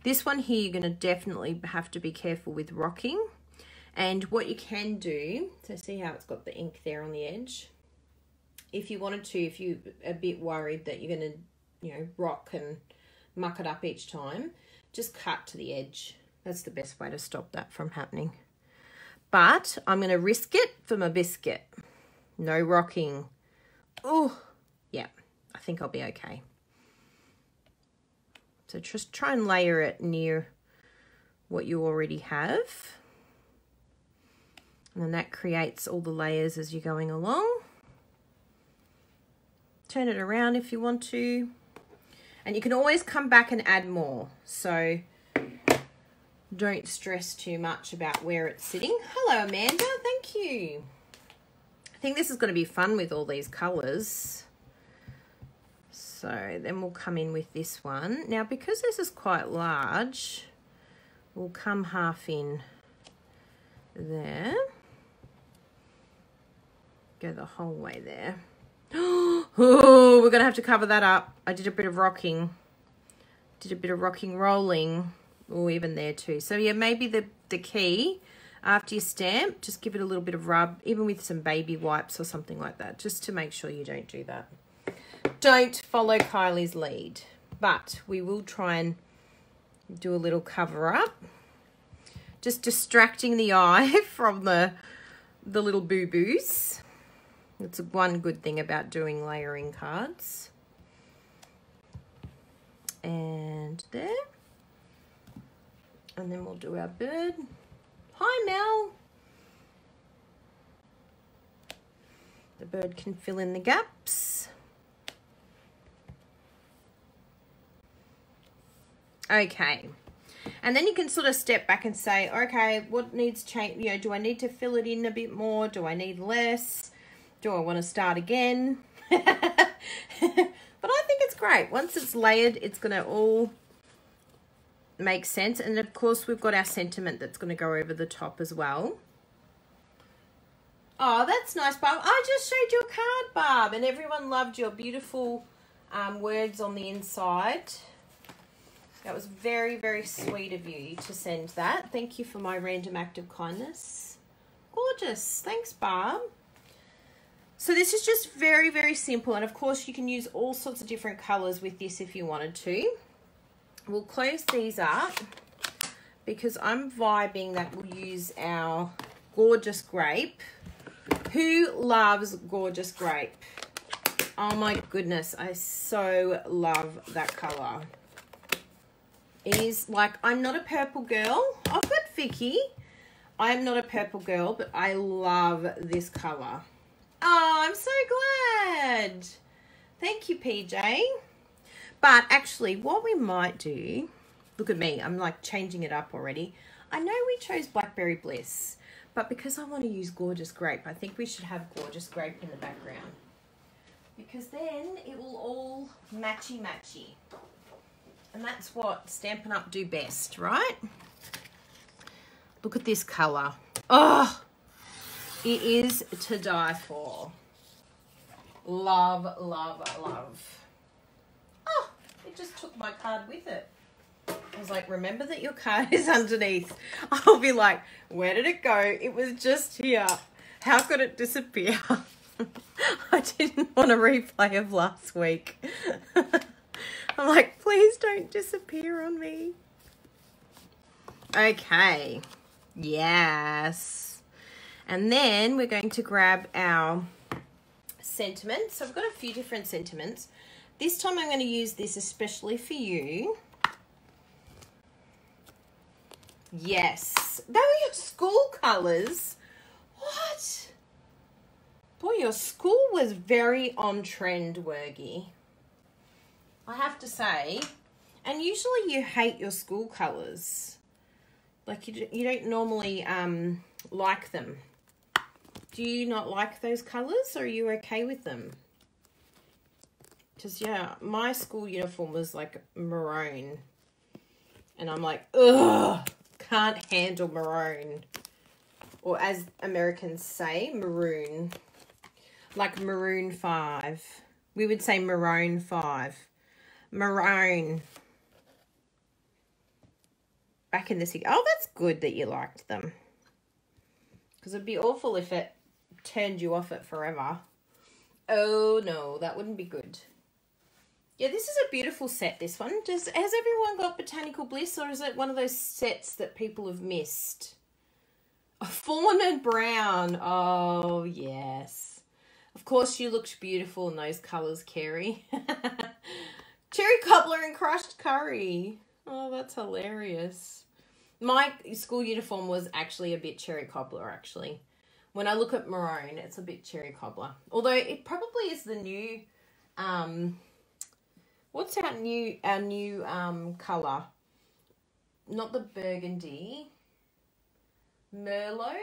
This one here, you're going to definitely have to be careful with rocking. And what you can do, so see how it's got the ink there on the edge. If you wanted to, if you're a bit worried that you're going to, you know, rock and muck it up each time, just cut to the edge. That's the best way to stop that from happening. But I'm going to risk it for my biscuit. No rocking. Oh, yeah, I think I'll be okay. So just try and layer it near what you already have. And then that creates all the layers as you're going along. Turn it around if you want to. And you can always come back and add more. So don't stress too much about where it's sitting. Hello, Amanda. Thank you. I think this is going to be fun with all these colours. So then we'll come in with this one. Now, because this is quite large, we'll come half in there. Go the whole way there. Oh, we're going to have to cover that up. I did a bit of rocking. Did a bit of rocking rolling. Oh, even there too. So yeah, maybe the key, after you stamp, just give it a little bit of rub, even with some baby wipes or something like that, just to make sure you don't do that. Don't follow Kylie's lead, but we will try and do a little cover up. Just distracting the eye from the little boo-boos. That's one good thing about doing layering cards. And there. And then we'll do our bird. Hi, Mel. The bird can fill in the gaps. Okay. And then you can sort of step back and say, okay, what needs change? You know, do I need to fill it in a bit more? Do I need less? Do I want to start again? But I think it's great. Once it's layered, it's going to all make sense. And of course, we've got our sentiment that's going to go over the top as well. Oh, that's nice, Barb. I just showed you a card, Barb, and everyone loved your beautiful words on the inside. That was very, very sweet of you to send that. Thank you for my random act of kindness. Gorgeous. Thanks, Barb. So this is just very, very simple. And of course, you can use all sorts of different colors with this if you wanted to. We'll close these up because I'm vibing that we'll use our gorgeous grape. Who loves gorgeous grape? Oh my goodness, I so love that color. It is like, I'm not a purple girl. I've got Vicky. I'm not a purple girl, but I love this color. Oh, I'm so glad. Thank you, PJ. But actually, what we might do, look at me, I'm like changing it up already. I know we chose Blackberry Bliss, but because I want to use Gorgeous Grape, I think we should have Gorgeous Grape in the background. Because then it will all matchy-matchy. And that's what Stampin' Up! Do best, right? Look at this colour. Oh, it is to die for. Love, love, love. Oh, it just took my card with it. I was like, remember that your card is underneath. I'll be like, where did it go? It was just here. How could it disappear? I didn't want a replay of last week. I'm like, please don't disappear on me. Okay. Yes. And then we're going to grab our sentiment. So I've got a few different sentiments. This time I'm going to use this especially for you. Yes. They were your school colours. What? Boy, your school was very on trend, Wergy. I have to say. And usually you hate your school colours. Like you don't normally like them. Do you not like those colours, or are you okay with them? Because, yeah, my school uniform was like maroon. And I'm like, ugh, can't handle maroon. Or as Americans say, maroon. Like Maroon 5. We would say Maroon 5. Maroon. Back in the 60s. Oh, that's good that you liked them. Because it'd be awful if it turned you off it forever. Oh, no, that wouldn't be good. Yeah, this is a beautiful set, this one. Has everyone got Botanical Bliss, or is it one of those sets that people have missed? A fawn and brown. Oh, yes. Of course, you looked beautiful in those colours, Carrie. Cherry cobbler and crushed curry. Oh, that's hilarious. My school uniform was actually a bit cherry cobbler, actually. When I look at maroon, it's a bit cherry cobbler. Although it probably is the new, what's our new colour? Not the burgundy. Merlot?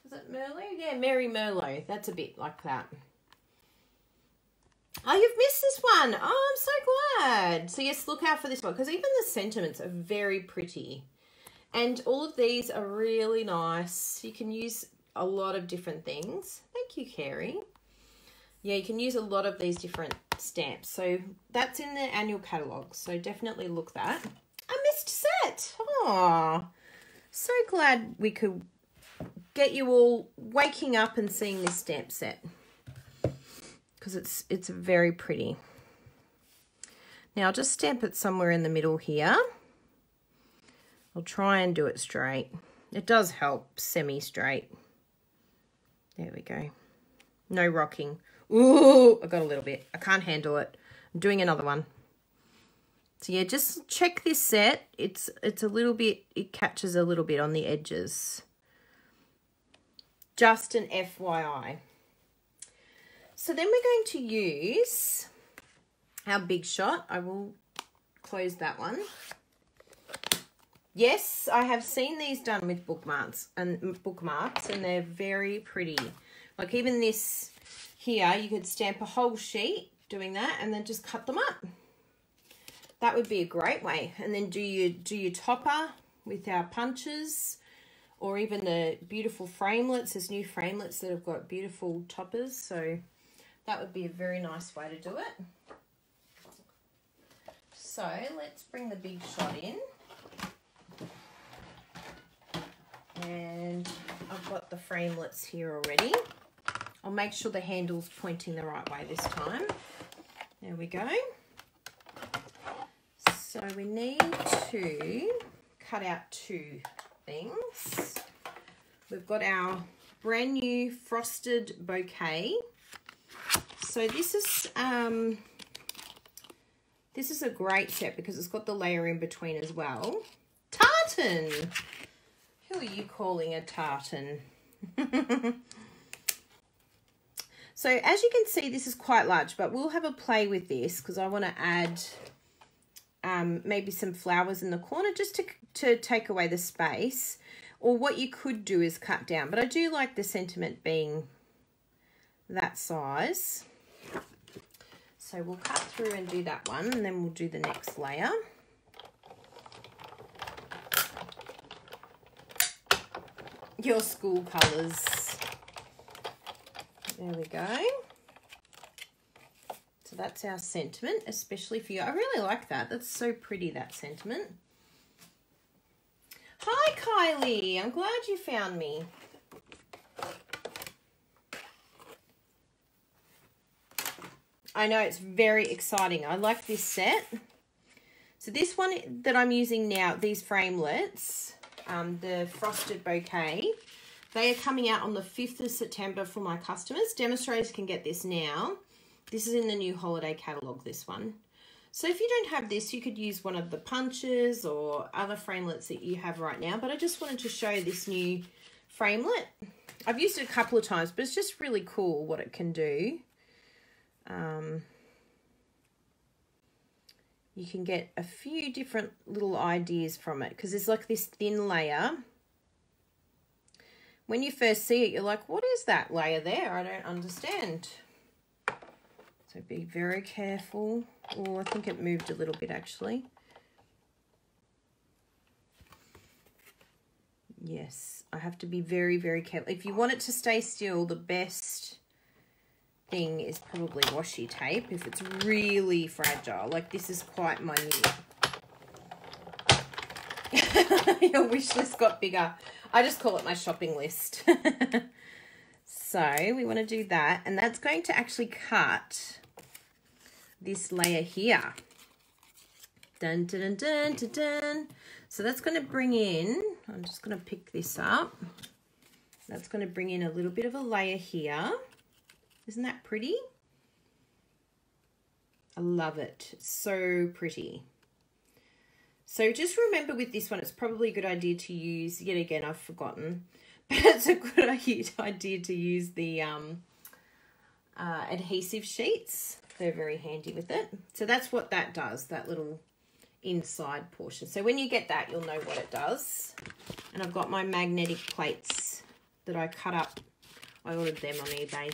Is it Merlot? Yeah, Mary Merlot. That's a bit like that. Oh, you've missed this one. Oh, I'm so glad. So yes, look out for this one, because even the sentiments are very pretty. And all of these are really nice. You can use a lot of different things. Thank you, Carrie. Yeah, you can use a lot of these different stamps. So that's in the annual catalogue. So definitely look that. A missed set. Oh, so glad we could get you all waking up and seeing this stamp set. Because it's very pretty. Now I'll just stamp it somewhere in the middle here. I'll try and do it straight. It does help semi-straight. There we go. No rocking. Ooh, I got a little bit. I can't handle it. I'm doing another one. So yeah, just check this set. It's a little bit, it catches a little bit on the edges. Just an FYI. So then we're going to use our Big Shot. I will close that one. Yes, I have seen these done with bookmarks, and they're very pretty. Like even this here, you could stamp a whole sheet doing that and then just cut them up. That would be a great way. And then do your topper with our punches, or even the beautiful framelits. There's new framelits that have got beautiful toppers, so that would be a very nice way to do it. So let's bring the Big Shot in. And I've got the framelits here already. I'll make sure the handle's pointing the right way this time. There we go. So we need to cut out two things. We've got our brand new frosted bouquet. So this is a great set because it's got the layer in between as well. Tartan! Who are you calling a tartan? So as you can see, this is quite large, but we'll have a play with this because I want to add maybe some flowers in the corner just to take away the space. Or what you could do is cut down, but I do like the sentiment being that size. So we'll cut through and do that one, and then we'll do the next layer. Your school colours. There we go. So that's our sentiment, especially for you. I really like that. That's so pretty, that sentiment. Hi, Kylie. I'm glad you found me. I know, it's very exciting. I like this set. So this one that I'm using now, these framelits, the frosted bouquet, they are coming out on the 5th of September for my customers. Demonstrators can get this now. This is in the new holiday catalogue, this one. So if you don't have this, you could use one of the punches or other framelits that you have right now. But I just wanted to show this new framelit. I've used it a couple of times, but it's just really cool what it can do. you can get a few different little ideas from it, because there's like this thin layer. When you first see it, you're like, what is that layer there? I don't understand. So be very careful. Oh, I think it moved a little bit actually. Yes, I have to be very, very careful. If you want it to stay still, the best thing is probably washi tape if it's really fragile. Like this is quite minute. Your wish list got bigger. I just call it my shopping list. So we want to do that, and that's going to actually cut this layer here. Dun, dun, dun, dun, dun, dun. So that's going to bring in, I'm just going to pick this up. That's going to bring in a little bit of a layer here. Isn't that pretty? I love it. It's so pretty. So just remember with this one, it's probably a good idea to use, yet again, I've forgotten, but it's a good idea to use the adhesive sheets. They're very handy with it. So that's what that does, that little inside portion. So when you get that, you'll know what it does. And I've got my magnetic plates that I cut up. I ordered them on eBay,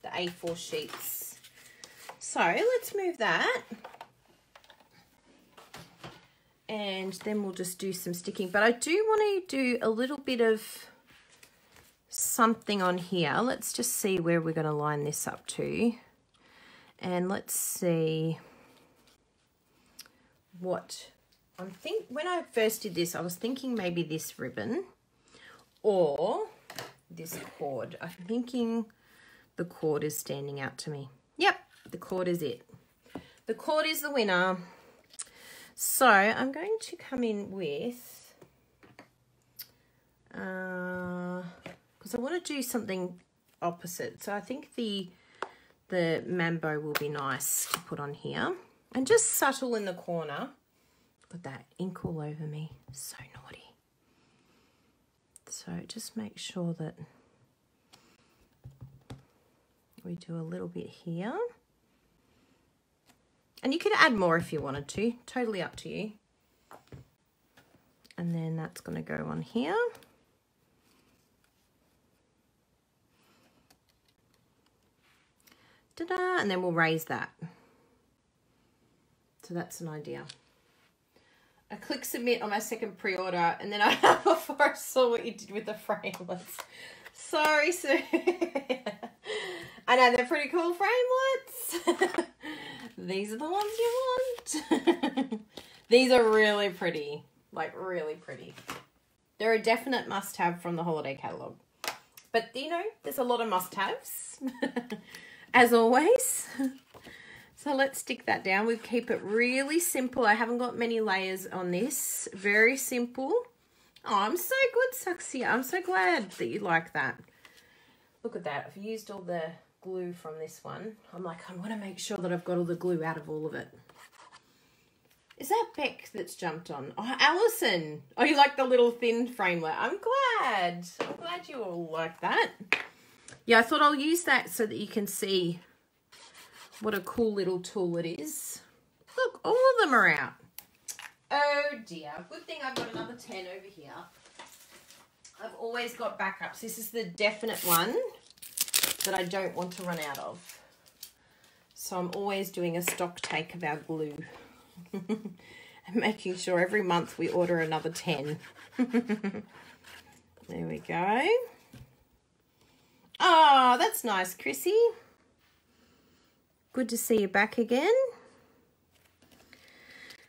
the A4 sheets. So let's move that. And then we'll just do some sticking. But I do want to do a little bit of something on here. Let's just see where we're going to line this up to. And let's see what I'm thinking. When I first did this, I was thinking maybe this ribbon or this cord. I'm thinking the cord is standing out to me. Yep, the cord is it. The cord is the winner. So I'm going to come in with, because I want to do something opposite. So I think the mambo will be nice to put on here. And just subtle in the corner. Look at that, ink all over me. So naughty. So just make sure that we do a little bit here. And you could add more if you wanted to. Totally up to you. And then that's going to go on here. Ta-da! And then we'll raise that. So that's an idea. I clicked submit on my second pre-order, and then before I saw what you did with the framelits. Sorry, Sue. I know they're pretty cool framelits. These are the ones you want. These are really pretty, like really pretty. They're a definite must-have from the holiday catalogue. But, you know, there's a lot of must-haves, as always. So let's stick that down. We keep it really simple. I haven't got many layers on this. Very simple. Oh, I'm so good, Saxia. I'm so glad that you like that. Look at that. I've used all the glue from this one. I'm like, I want to make sure that I've got all the glue out of all of it. Is that Beck that's jumped on? Oh, Alison. Oh, you like the little thin framelit. I'm glad. I'm glad you all like that. Yeah, I thought I'll use that so that you can see what a cool little tool it is. Look, all of them are out. Oh dear. Good thing I've got another 10 over here. I've always got backups. This is the definite one that I don't want to run out of. So I'm always doing a stock take of our glue. And making sure every month we order another 10. There we go. Oh, that's nice, Chrissy. Good to see you back again.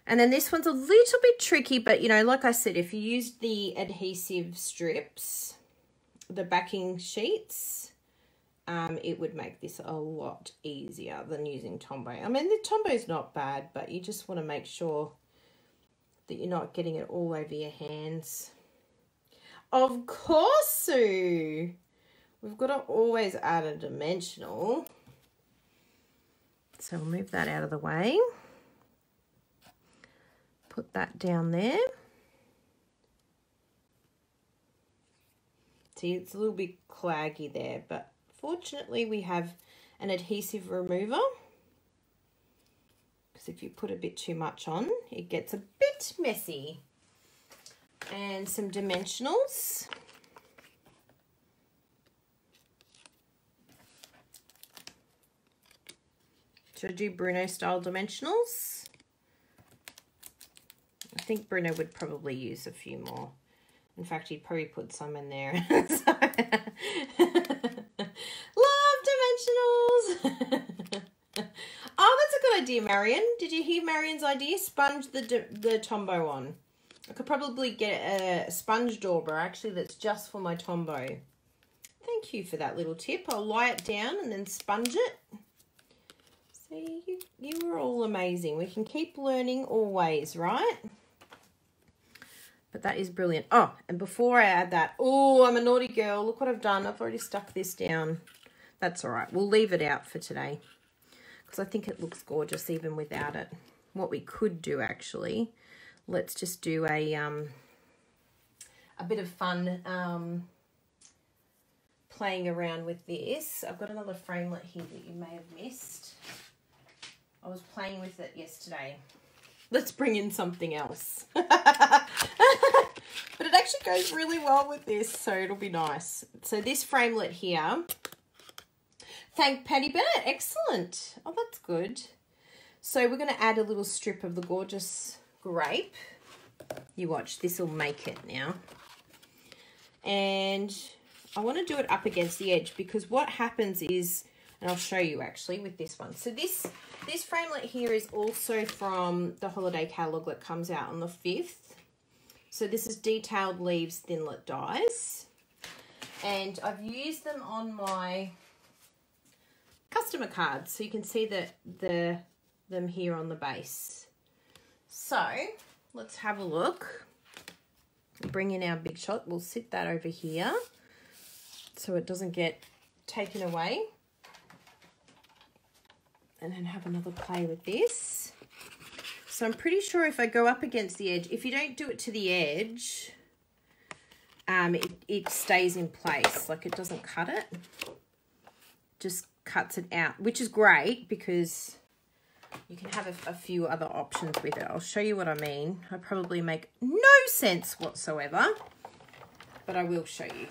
And then this one's a little bit tricky, but, you know, like I said, if you used the adhesive strips, the backing sheets, it would make this a lot easier than using Tombow. I mean, the Tombow's not bad, but you just want to make sure that you're not getting it all over your hands. Of course, Sue. We've got to always add a dimensional. So we'll move that out of the way. Put that down there. See, it's a little bit claggy there, but fortunately we have an adhesive remover, because if you put a bit too much on, it gets a bit messy. And some dimensionals. Should I do Bruno style dimensionals? I think Bruno would probably use a few more. In fact, he'd probably put some in there. Love dimensionals! Oh, that's a good idea, Marion. Did you hear Marion's idea? Sponge the Tombow on. I could probably get a sponge dauber, actually, that's just for my Tombow. Thank you for that little tip. I'll lie it down and then sponge it. See, you were all amazing. We can keep learning always, right? But that is brilliant. Oh, and before I add that, oh, I'm a naughty girl. Look what I've done. I've already stuck this down. That's all right. We'll leave it out for today because I think it looks gorgeous even without it. What we could do, actually, let's just do a bit of fun playing around with this. I've got another framelit here that you may have missed. I was playing with it yesterday. Let's bring in something else. But it actually goes really well with this, so it'll be nice. So this framelit here. Thank Patty Bennett. Excellent. Oh, that's good. So we're going to add a little strip of the gorgeous grape. You watch. This will make it now. And I want to do it up against the edge because what happens is, and I'll show you actually with this one. So this framelit here is also from the holiday catalogue that comes out on the 5th. So this is Detailed Leaves Thinlit Dies. And I've used them on my customer cards. So you can see them here on the base. So let's have a look. Bring in our big shot. We'll sit that over here so it doesn't get taken away. And then have another play with this. So I'm pretty sure if I go up against the edge, if you don't do it to the edge, it stays in place. Like it doesn't cut it. Just cuts it out, which is great because you can have a few other options with it. I'll show you what I mean. I probably make no sense whatsoever, but I will show you.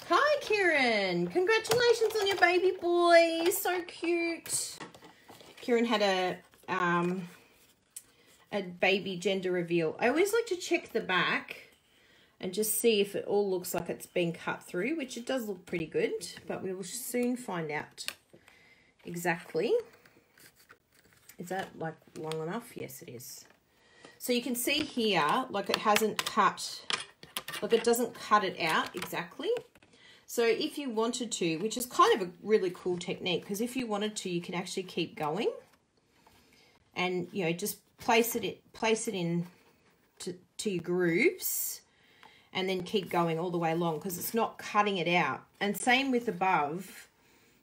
Hi, Kieran. Congratulations on your baby boy. So cute. Kieran had a baby gender reveal. I always like to check the back and just see if it all looks like it's been cut through, which it does look pretty good, but we will soon find out exactly. Is that like long enough? Yes, it is. So you can see here, like it hasn't cut, like it doesn't cut it out exactly. So if you wanted to, which is kind of a really cool technique, because if you wanted to, you can actually keep going and, you know, just place it in to your grooves and then keep going all the way along because it's not cutting it out. And same with above,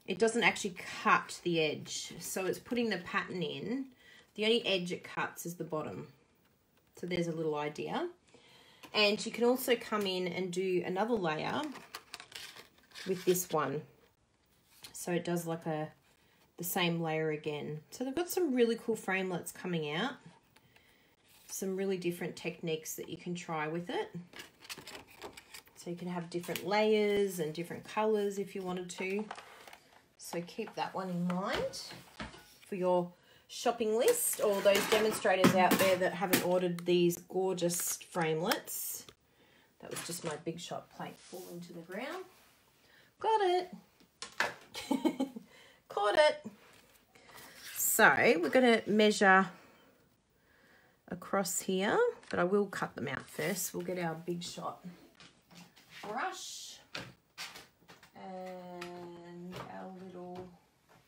it doesn't actually cut the edge. So it's putting the pattern in. The only edge it cuts is the bottom. So there's a little idea. And you can also come in and do another layer with this one, so it does like the same layer again. So they've got some really cool framelits coming out, some really different techniques that you can try with it. So you can have different layers and different colors if you wanted to. So keep that one in mind for your shopping list, or those demonstrators out there that haven't ordered these gorgeous framelits. That was just my big shot plate falling to the ground. Got it. Caught it. So we're going to measure across here, but I will cut them out first. We'll get our big shot brush and our little,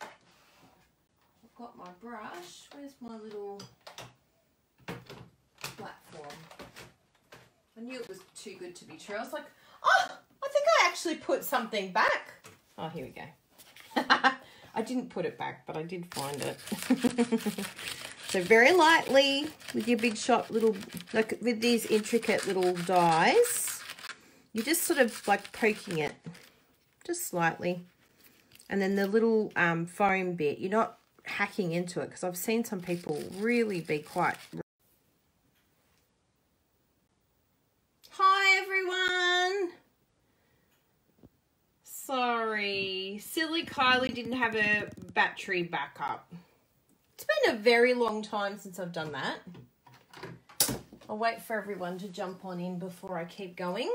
I've got my brush. Where's my little platform? I knew it was too good to be true. I was like, oh, I think I actually put something back. Oh, here we go. I didn't put it back, but I did find it. So very lightly with your big shot little, like with these intricate little dies, you're just sort of like poking it just slightly. And then the little foam bit, you're not hacking into it, because I've seen some people really be quite... Hi, everyone. Sorry. Silly Kylie didn't have a battery backup. It's been a very long time since I've done that. I'll wait for everyone to jump on in before I keep going.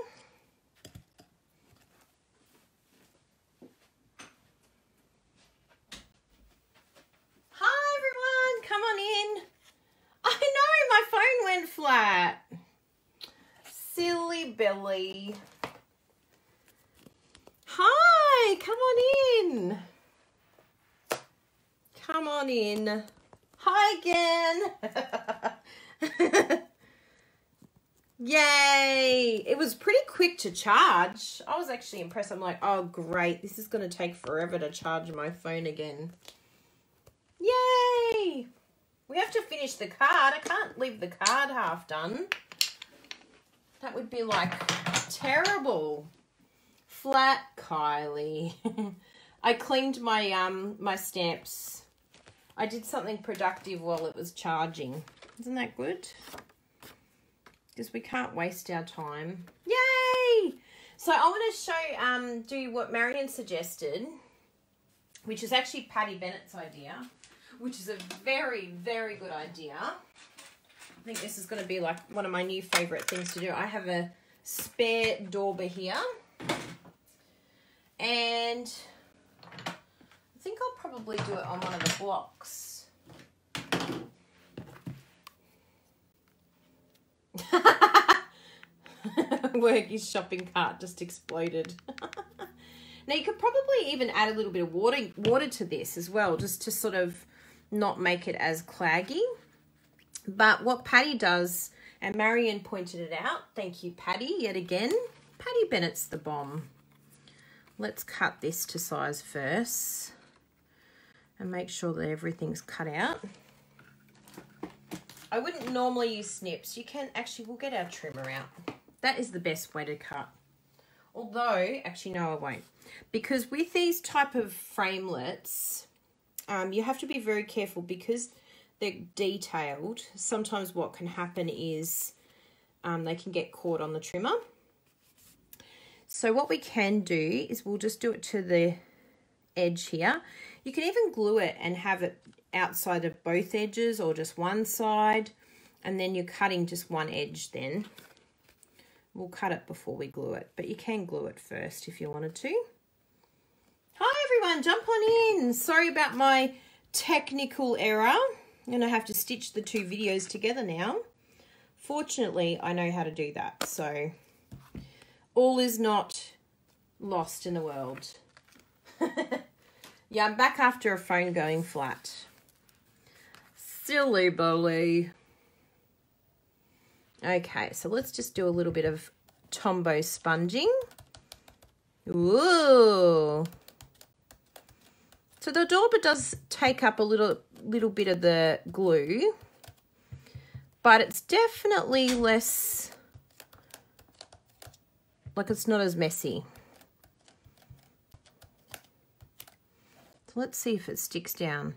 Hi, everyone. Come on in. I know, my phone went flat. Silly Billy. Hi, come on in. Come on in. Hi again. Yay. It was pretty quick to charge. I was actually impressed. I'm like, oh, great. This is going to take forever to charge my phone again. Yay. We have to finish the card. I can't leave the card half done. That would be like terrible. Flat Kylie. I cleaned my my stamps. I did something productive while it was charging. Isn't that good? Because we can't waste our time. Yay! So I want to show do what Marion suggested, which is actually Patty Bennett's idea, which is a very, very good idea. I think this is going to be like one of my new favorite things to do. I have a spare dauber here, and I think I'll probably do it on one of the blocks. Worky's shopping cart just exploded. Now you could probably even add a little bit of water to this as well, just to sort of not make it as claggy. But what Patty does, and Marion pointed it out, thank you, Patty, yet again. Patty Bennett's the bomb. Let's cut this to size first and make sure that everything's cut out. I wouldn't normally use snips. You can actually, we'll get our trimmer out. That is the best way to cut. Although, actually, no, I won't. Because with these type of framelets, you have to be very careful because they're detailed. Sometimes what can happen is they can get caught on the trimmer. So what we can do is we'll just do it to the edge here. You can even glue it and have it outside of both edges or just one side. And then you're cutting just one edge then. We'll cut it before we glue it, but you can glue it first if you wanted to. Hi everyone, jump on in. Sorry about my technical error. I'm going to have to stitch the two videos together now. Fortunately, I know how to do that, so all is not lost in the world. Yeah, I'm back after a phone going flat. Silly Billy. Okay, so let's just do a little bit of Tombow sponging. Ooh. So the dauber does take up a little bit of the glue, but it's definitely less, like it's not as messy. So let's see if it sticks down.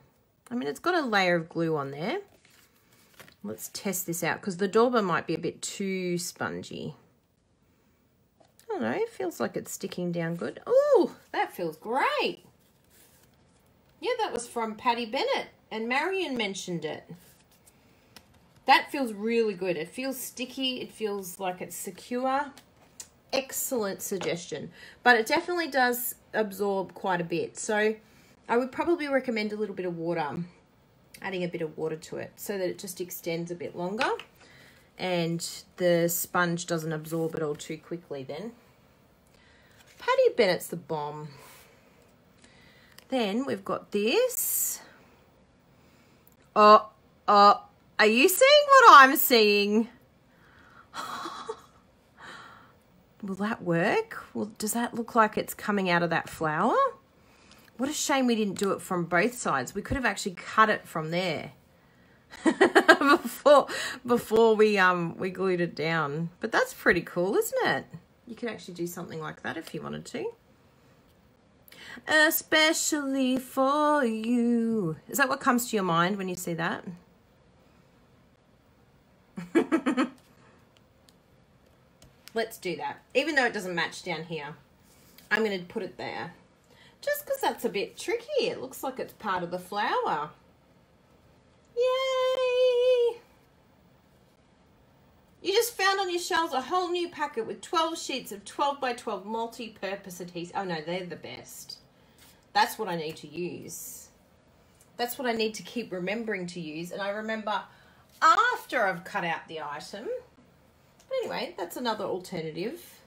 I mean, it's got a layer of glue on there. Let's test this out because the dauber might be a bit too spongy. I don't know, it feels like it's sticking down good. Ooh, that feels great. Yeah, that was from Patty Bennett and Marion mentioned it. That feels really good. It feels sticky. It feels like it's secure. Excellent suggestion. But it definitely does absorb quite a bit. So I would probably recommend a little bit of water. Adding a bit of water to it so that it just extends a bit longer and the sponge doesn't absorb it all too quickly then. Patty Bennett's the bomb. Then we've got this. Are you seeing what I'm seeing? Will that work? Well, does that look like it's coming out of that flower? What a shame we didn't do it from both sides. We could have actually cut it from there before we glued it down. But that's pretty cool, isn't it? You could actually do something like that if you wanted to. especially for you. Is that what comes to your mind when you see that? Let's do that. Even though it doesn't match down here, I'm going to put it there. Just because that's a bit tricky. It looks like it's part of the flower. Yay! You just found on your shelves a whole new packet with 12 sheets of 12 by 12 multi-purpose adhesive. Oh no, they're the best. That's what I need to use. That's what I need to keep remembering to use. And I remember after I've cut out the item. But anyway, that's another alternative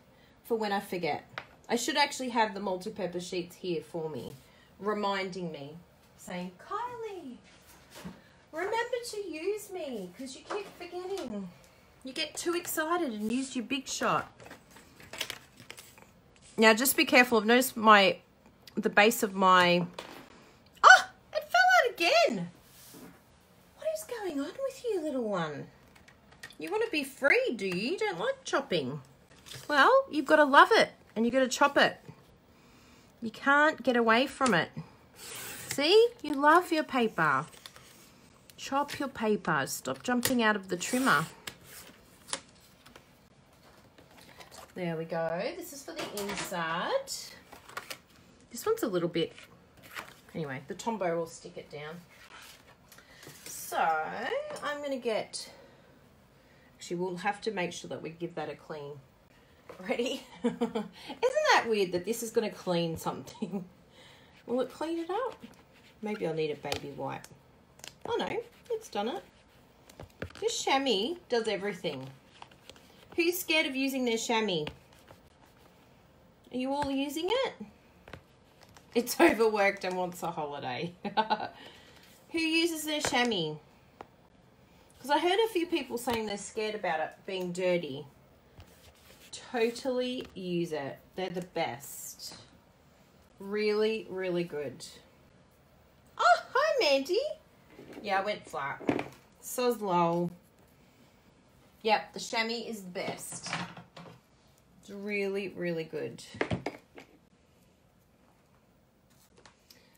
for when I forget. I should actually have the multi-purpose sheets here for me, reminding me, saying, Kylie, remember to use me, because you keep forgetting. You get too excited and use your big shot. Now, just be careful. I've noticed the base of my... Oh, it fell out again. What is going on with you, little one? You want to be free, do you? You don't like chopping. Well, you've got to love it and you've got to chop it. You can't get away from it. See? You love your paper. Chop your paper. Stop jumping out of the trimmer. There we go. This is for the inside. This one's a little bit... Anyway, the Tombow will stick it down. So, I'm going to get... Actually, we'll have to make sure that we give that a clean. Ready? Isn't that weird that this is going to clean something? Will it clean it up? Maybe I'll need a baby wipe. Oh no, it's done it. This chamois does everything. Who's scared of using their chamois? Are you all using it? It's overworked and wants a holiday. Who uses their chamois? Because I heard a few people saying they're scared about it being dirty. Totally use it. They're the best. Really, really good. Oh, hi, Mandy. Yeah, I went flat. Soz lol. Yep, the chamois is the best. It's really, really good.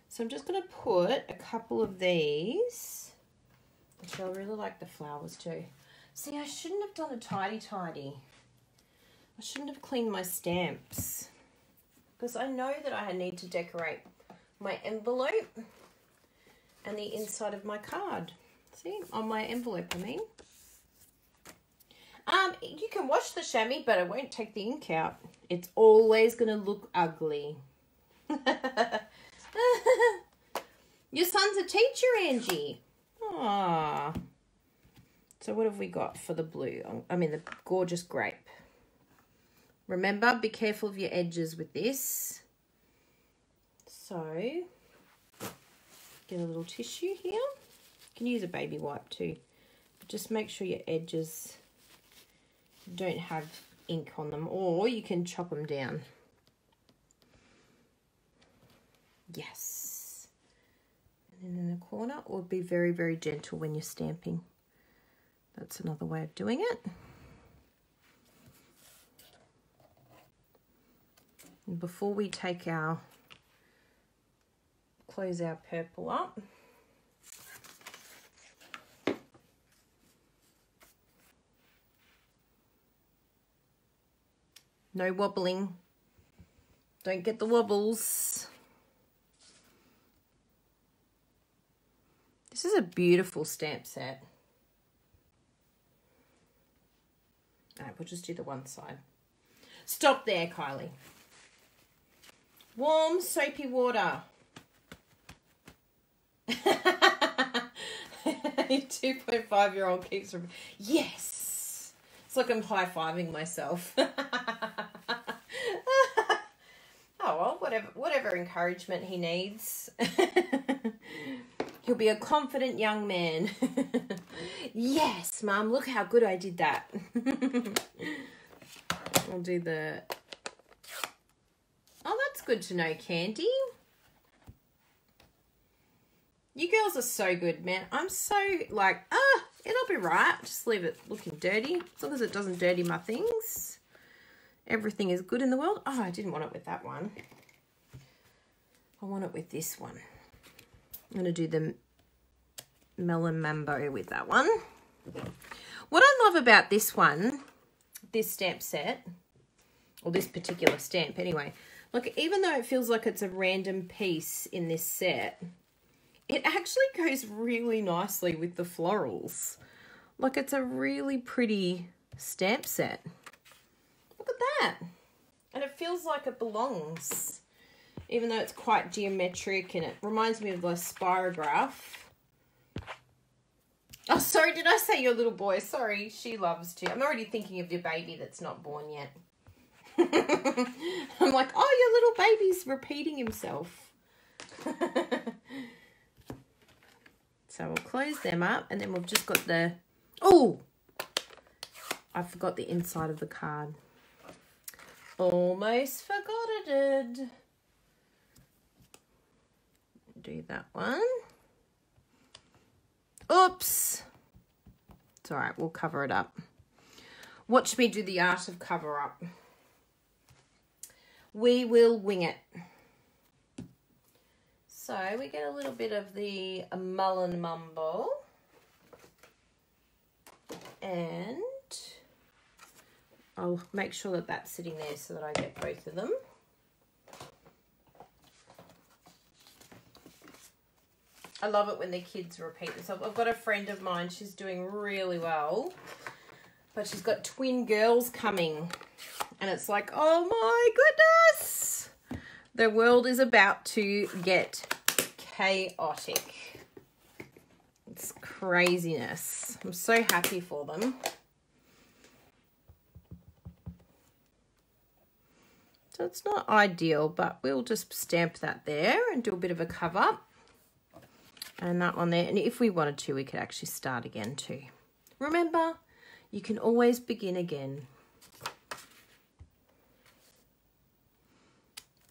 So I'm just going to put a couple of these. Actually, I really like the flowers too. See, I shouldn't have done a tidy. I shouldn't have cleaned my stamps. Because I know that I need to decorate my envelope and the inside of my card. See, on my envelope, I mean. You can wash the chamois, but it won't take the ink out. It's always going to look ugly. Your son's a teacher, Angie. Aww. So what have we got for the blue? I mean, the gorgeous grape. Remember, be careful of your edges with this. So, get a little tissue here. You can use a baby wipe too. But just make sure your edges don't have ink on them, or you can chop them down. Yes. And then in the corner, or be very, very gentle when you're stamping. That's another way of doing it. And before we take our, close our purple up, no wobbling. Don't get the wobbles. This is a beautiful stamp set. All right, we'll just do the one side. Stop there, Kylie. Warm, soapy water. 2.5-year-old keeps... Yes! It's like I'm high-fiving myself. Oh, well, whatever encouragement he needs. He'll be a confident young man. Yes, Mum, look how good I did that. I'll do the... Oh, that's good to know, Candy. You girls are so good, man. I'm so like, it'll be right. Just leave it looking dirty. As long as it doesn't dirty my things. Everything is good in the world. Oh, I didn't want it with that one. I want it with this one. I'm going to do the Melon Mambo with that one. What I love about this one, this stamp set, or this particular stamp anyway, like even though it feels like it's a random piece in this set, it actually goes really nicely with the florals. Like it's a really pretty stamp set. Look at that. And it feels like it belongs, even though it's quite geometric, and it reminds me of the spirograph. Oh, sorry, did I say your little boy? Sorry, she loves to. I'm already thinking of your baby that's not born yet. I'm like, oh, your little baby's repeating himself. So we'll close them up, and then we've just got the... Oh! I forgot the inside of the card. Almost forgot it did. Do that one. Oops. It's all right, we'll cover it up. Watch me do the art of cover up. We will wing it. So we get a little bit of the Melon Mambo. And I'll make sure that that's sitting there so that I get both of them. I love it when the kids repeat themselves. I've got a friend of mine, she's doing really well, but she's got twin girls coming. And it's like, oh my goodness! The world is about to get chaotic. It's craziness. I'm so happy for them. So it's not ideal, but we'll just stamp that there and do a bit of a cover up. And that one there. And if we wanted to, we could actually start again too. Remember, you can always begin again.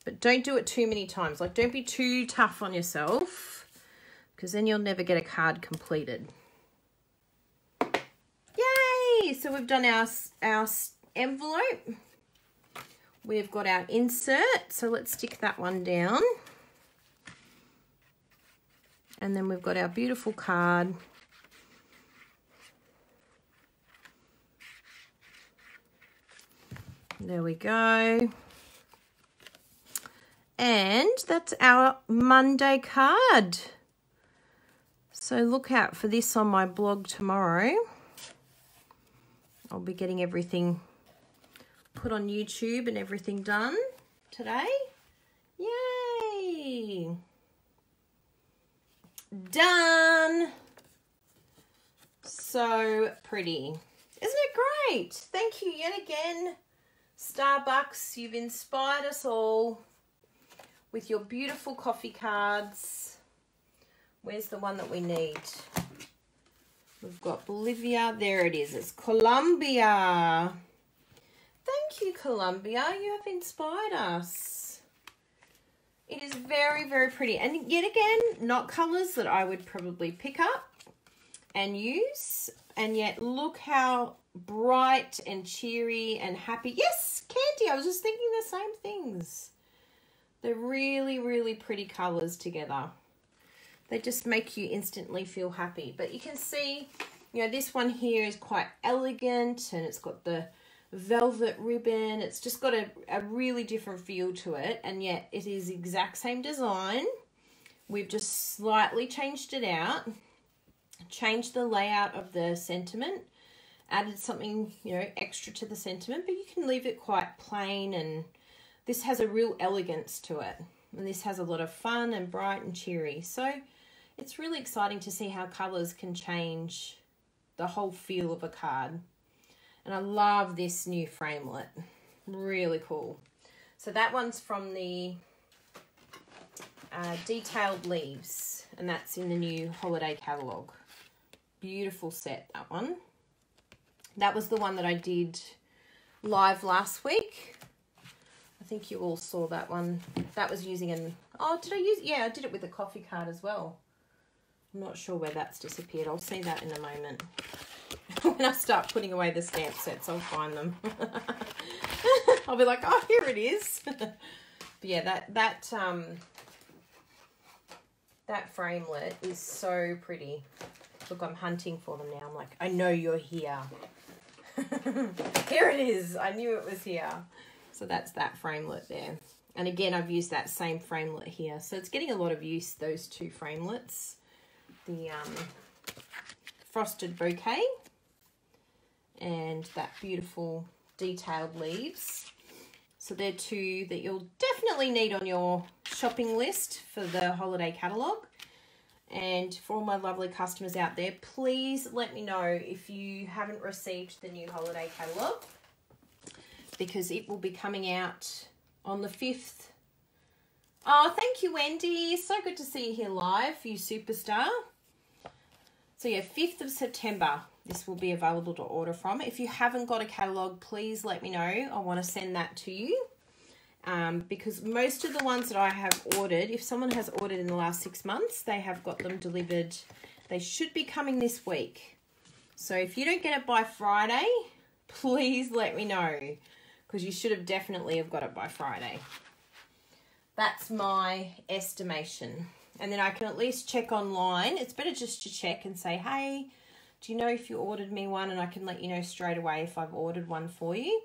But don't do it too many times. Like, don't be too tough on yourself, because then you'll never get a card completed. Yay! So we've done our envelope. We've got our insert. So let's stick that one down. And then we've got our beautiful card. There we go. And that's our Monday card. So look out for this on my blog tomorrow. I'll be getting everything put on YouTube and everything done today. Yay! Done. So pretty. Isn't it great? Thank you yet again, Starbucks. You've inspired us all with your beautiful coffee cards. Where's the one that we need? We've got Bolivia. There it is. It's Colombia. Thank you, Colombia. You have inspired us. It is very, very pretty. And yet again, not colours that I would probably pick up and use. And yet look how bright and cheery and happy. Yes, Candy, I was just thinking the same things. They're really, really pretty colours together. They just make you instantly feel happy. But you can see, you know, this one here is quite elegant, and it's got the velvet ribbon. It's just got a really different feel to it, and yet it is the exact same design. We've just slightly changed it out, changed the layout of the sentiment, added something, you know, extra to the sentiment, but you can leave it quite plain, and this has a real elegance to it, and this has a lot of fun and bright and cheery. So it's really exciting to see how colours can change the whole feel of a card. And I love this new framelit. Really cool. So that one's from the Detailed Leaves, and that's in the new holiday catalogue. Beautiful set, that one. That was the one that I did live last week. I think you all saw that one. That was using an... Oh, did I use... Yeah, I did it with a coffee card as well. I'm not sure where that's disappeared. I'll see that in a moment. When I start putting away the stamp sets, I'll find them. I'll be like, oh, here it is. But yeah, that That framelit is so pretty. Look, I'm hunting for them now. I'm like, I know you're here. Here it is. I knew it was here. So that's that framelit there. And again, I've used that same framelit here. So it's getting a lot of use, those two framelits. The frosted bouquet and that beautiful detailed leaves. So they're two that you'll definitely need on your shopping list for the holiday catalogue. And for all my lovely customers out there, please let me know if you haven't received the new holiday catalogue, because it will be coming out on the 5th. Oh, thank you, Wendy. So good to see you here live, you superstar. So yeah, 5th of September, this will be available to order from. If you haven't got a catalogue, please let me know. I want to send that to you. Because most of the ones that I have ordered, if someone has ordered in the last 6 months, they have got them delivered. They should be coming this week. So if you don't get it by Friday, please let me know, because you should have definitely have got it by Friday. That's my estimation. And then I can at least check online. It's better just to check and say, hey, do you know if you ordered me one? And I can let you know straight away if I've ordered one for you.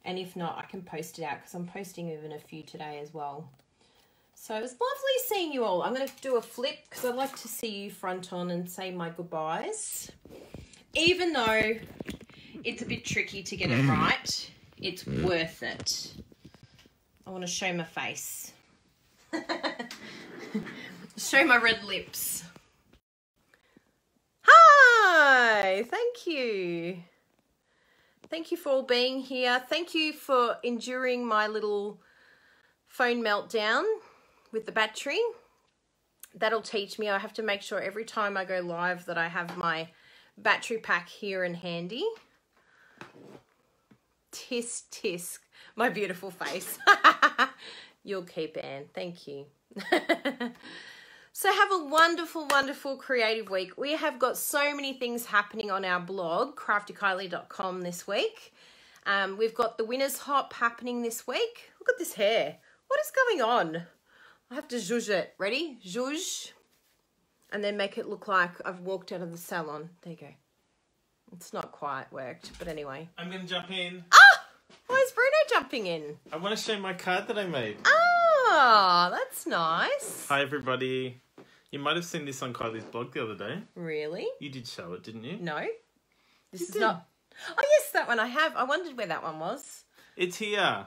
And if not, I can post it out, because I'm posting even a few today as well. So it was lovely seeing you all. I'm going to do a flip because I'd like to see you front on and say my goodbyes. Even though it's a bit tricky to get it right, it's worth it. I want to show my face. Show my red lips. Hi, thank you. Thank you for all being here. Thank you for enduring my little phone meltdown with the battery. That'll teach me. I have to make sure every time I go live that I have my battery pack here and handy. Tisk, tisk. My beautiful face. You'll keep, Anne. Thank you. So have a wonderful, wonderful creative week. We have got so many things happening on our blog, craftykylie.com, this week. We've got the winner's hop happening this week. Look at this hair. What is going on? I have to zhuzh it. Ready? Zhuzh. And then make it look like I've walked out of the salon. There you go. It's not quite worked, but anyway.
I'm going to jump in.
Ah! Why is Bruno jumping in?
I want to show my card that I made.
Ah, that's nice.
Hi, everybody. You might have seen this on Kylie's blog the other day.
Really?
You did show it, didn't you?
No. This
You
is
did.
not... Oh, yes, that one I have. I wondered where that one was.
It's here.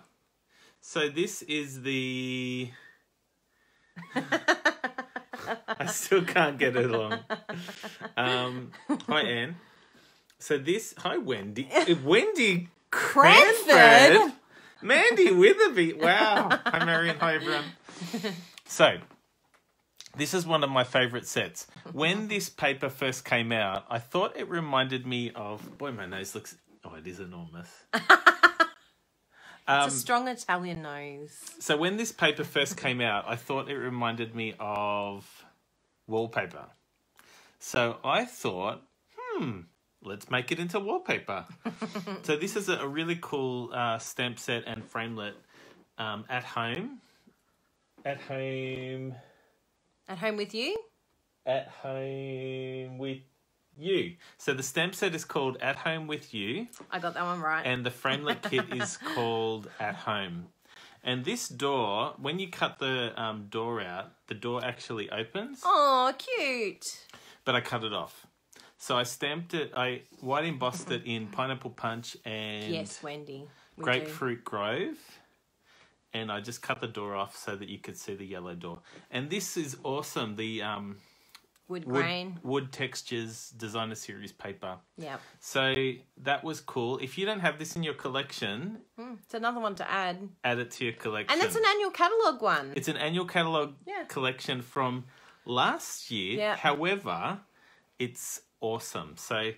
So this is the... I still can't get it along. Hi, Anne. So this... Hi, Wendy. Wendy Cranford. Mandy Witherby. Wow. Hi, Marion. Hi, everyone. So... this is one of my favourite sets. When this paper first came out, I thought it reminded me of... Boy, my nose looks... Oh, it is enormous.
It's a strong Italian nose.
So when this paper first came out, I thought it reminded me of wallpaper. So I thought, let's make it into wallpaper. So this is a really cool stamp set and framelit at home. At home...
At home with you?
At home with you. So the stamp set is called At Home with You.
I got that one right.
And the framelit kit is called At Home. And this door, when you cut the door out, the door actually opens.
Oh, cute.
But I cut it off. So I stamped it, I white embossed it in Pineapple Punch and
yes, Wendy.
Grapefruit Grove. And I just cut the door off so that you could see the yellow door. And this is awesome. The
wood grain.
Wood Textures Designer Series paper.
Yeah.
So that was cool. If you don't have this in your collection...
it's another one to add.
Add it to your collection.
And it's an annual catalogue one.
It's an annual catalogue collection from last year. Yeah. However, it's awesome. So...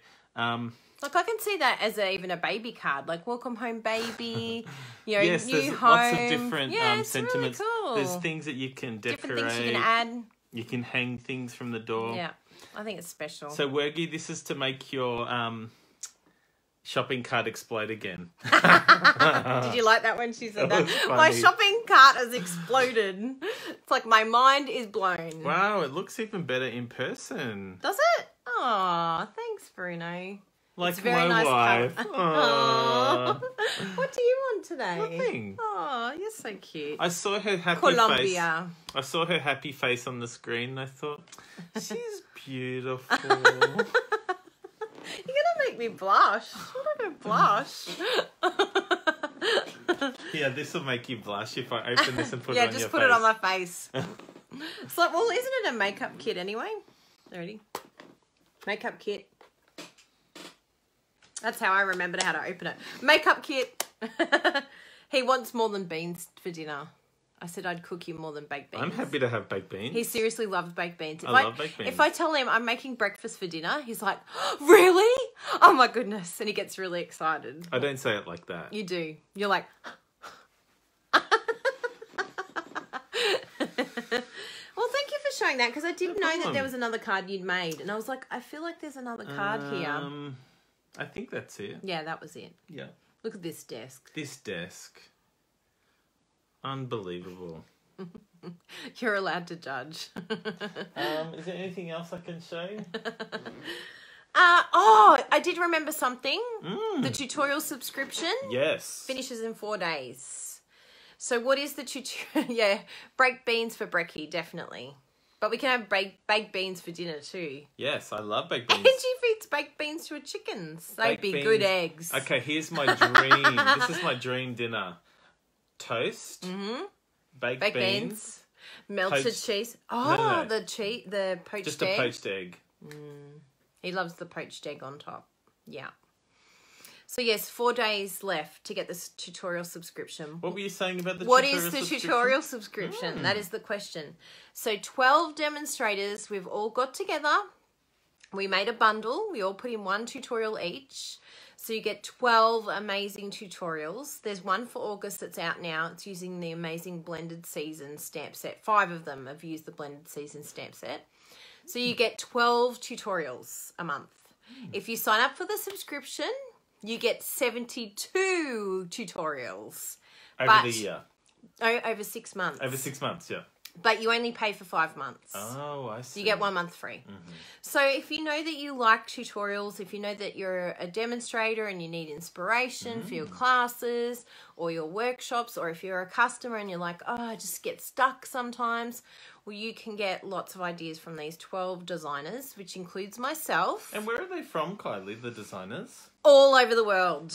like, I can see that as even a baby card, like welcome home baby, you know,
yes,
new
there's
home.
Lots of different sentiments.
Really cool.
There's things that you can decorate.
Different things you can add.
You can hang things from the door.
Yeah, I think it's special.
So, Wergie, this is to make your Shopping cart explode again.
Did you like that when she said that? My shopping cart has exploded. It's like my mind is blown.
Wow, it looks even better in person.
Does it? Oh, thanks, Bruno.
Like
it's very
my
nice
wife.
Aww. What do you want today?
Nothing.
Oh, you're so cute.
I saw her happy
Colombia.
face. I saw her happy face on the screen and I thought, she's beautiful.
You're going to make me blush. I'm not going to blush.
Yeah, this will make you blush if I open this and put it on your face.
Yeah, just put it on my face. It's like, well, isn't it a makeup kit anyway? Ready? Makeup kit. That's how I remembered how to open it. Makeup kit. He wants more than beans for dinner. I said I'd cook you more than baked beans.
I'm happy to have baked beans.
He seriously loves baked beans.
I love baked beans.
If I tell him I'm making breakfast for dinner, he's like, really? Oh my goodness. And he gets really excited.
I don't say it like that.
You do. You're like... Well, thank you for showing that because I didn't know that there was another card you'd made. And I was like, I feel like there's another card here.
I think that's it.
Yeah, that was it.
Yeah.
Look at this desk.
This desk. Unbelievable.
You're allowed to judge.
Is there anything else I can show?
I did remember something. The tutorial subscription.
Yes.
Finishes in 4 days. So what is the tutorial? Yeah, baked beans for brekkie, definitely. But we can have baked beans for dinner too.
Yes, I love baked beans.
And she feeds baked beans to her chickens. They'd be good eggs.
Okay, here's my dream. This is my dream dinner. Toast. Baked beans.
Melted cheese. Oh, no. The poached egg.
Just a poached egg.
He loves the poached egg on top. Yeah. So yes, 4 days left to get this tutorial subscription.
What were you saying about the
tutorial
subscription?
What is the tutorial subscription? That is the question. So 12 demonstrators, we've all got together. We made a bundle. We all put in one tutorial each. So you get 12 amazing tutorials. There's one for August that's out now. It's using the amazing blended season stamp set. 5 of them have used the blended season stamp set. So you get 12 tutorials a month. If you sign up for the subscription, you get 72 tutorials.
Over the year?
Over 6 months.
Over 6 months, yeah.
But you only pay for 5 months.
Oh, I see.
You get 1 month free. So if you know that you like tutorials, if you know that you're a demonstrator and you need inspiration for your classes or your workshops, or if you're a customer and you're like, oh, I just get stuck sometimes, well, you can get lots of ideas from these 12 designers, which includes myself.
And where are they from, Kylie, the designers?
All over the world.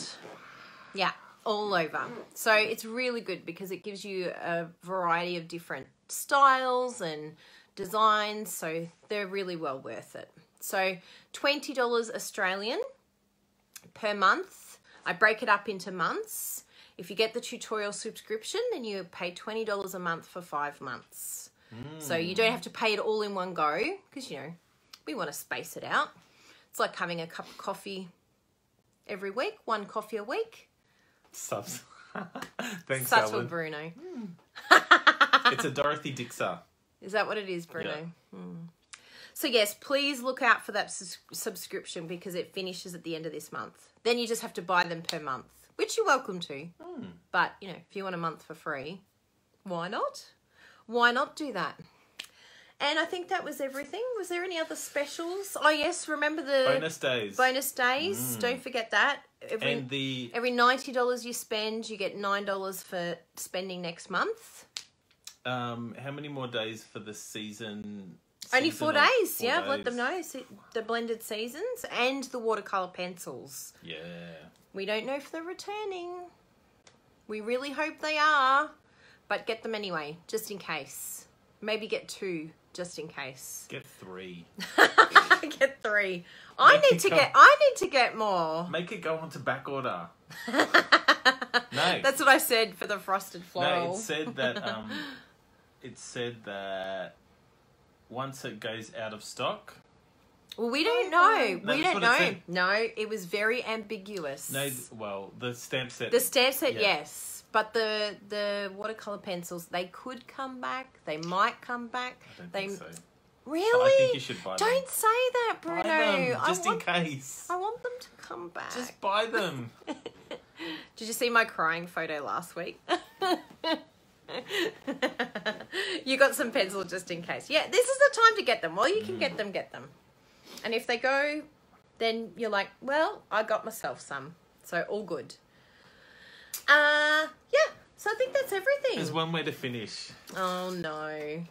Yeah, all over. So it's really good because it gives you a variety of different styles and designs, so they're really well worth it. So $20 Australian per month. I break it up into months. If you get the tutorial subscription, then you pay $20 a month for 5 months. So you don't have to pay it all in one go because, you know, we want to space it out. It's like having a cup of coffee every week, 1 coffee a week.
Subs. Thanks,
That's
Alan.
for Bruno.
It's a Dorothy Dixer.
Is that what it is, Bruno?
Yeah.
So yes, please look out for that subscription because it finishes at the end of this month. Then you just have to buy them per month, which you're welcome to. But, you know, if you want a month for free, why not? Why not do that? And I think that was everything. Was there any other specials? Oh, yes. Remember the...
Bonus days.
Bonus days. Don't forget that. Every $90 you spend, you get $9 for spending next month.
How many more days for the season?
Only 4 days.
4
I've
days.
let them know. The blended seasons and the watercolour pencils.
Yeah.
We don't know if they're returning. We really hope they are. But get them anyway, just in case. Maybe get 2, just in case.
Get 3.
Get 3. I need to get more.
Make it go onto back order. No.
That's what I said for the frosted floral.
No, it said that once it goes out of stock.
Well, we don't know.
No,
we don't know. No, it was very ambiguous.
No, well, the stamp set.
The stamp set, yes. But the watercolour pencils, they could come back. They might come back.
I don't think so.
Really?
I think you should buy them.
Don't say that, Bruno.
Buy them, just in case.
I want them to come back.
Just buy them.
Did you see my crying photo last week? You got some pencil just in case. Yeah, this is the time to get them. While you can get them, get them. And if they go, then you're like, well, I got myself some. So all good. Yeah, so I think that's everything.
There's one way to finish.
Oh no.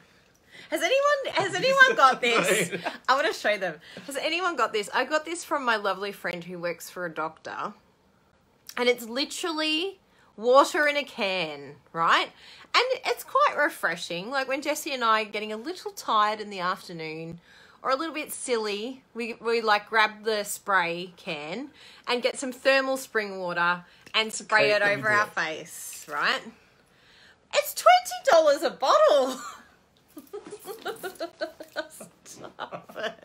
Has anyone got this? I want to show them. Has anyone got this? I got this from my lovely friend who works for a doctor. And it's literally water in a can, right? And it's quite refreshing. Like when Jessie and I are getting a little tired in the afternoon or a little bit silly, we like grab the spray can and get some thermal spring water and spray it over our face, right? It's $20 a bottle. Stop it.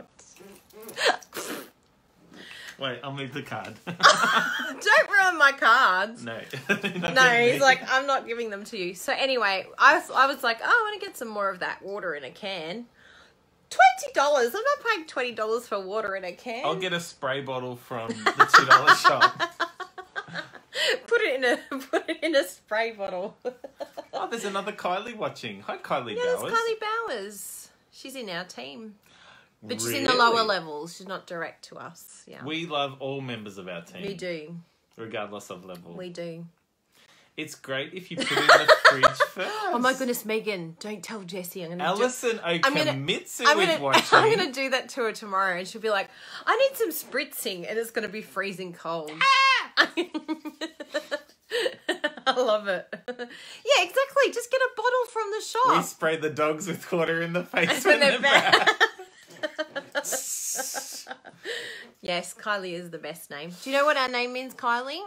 Wait, I'll move the card.
Don't ruin my cards.
No.
No, he's like, I'm not giving them to you. So anyway, I was like, oh, I want to get some more of that water in a can. $20. I'm not paying $20 for water in a can.
I'll get a spray bottle from the $2 shop.
Put it in a spray bottle.
Oh, there's another Kylie watching. Hi, Kylie
Yeah,
Bowers.
there's Kylie Bowers. She's in our team. But she's in the
Really?
lower levels. She's not direct to us. Yeah.
We love all members of our team.
We do.
Regardless of level.
We do.
It's great if you put it in the fridge first.
Oh my goodness, Megan, don't tell Jessie.
Alison Okamitsu is watching.
I'm going to do that to her tomorrow and she'll be like, I need some spritzing and it's going to be freezing cold. I love it. Yeah, exactly. Just get a bottle from the shop.
We spray the dogs with water in the face
when
when they're bad.
Yes, Kylie is the best name. Do you know what our name means, Kylie?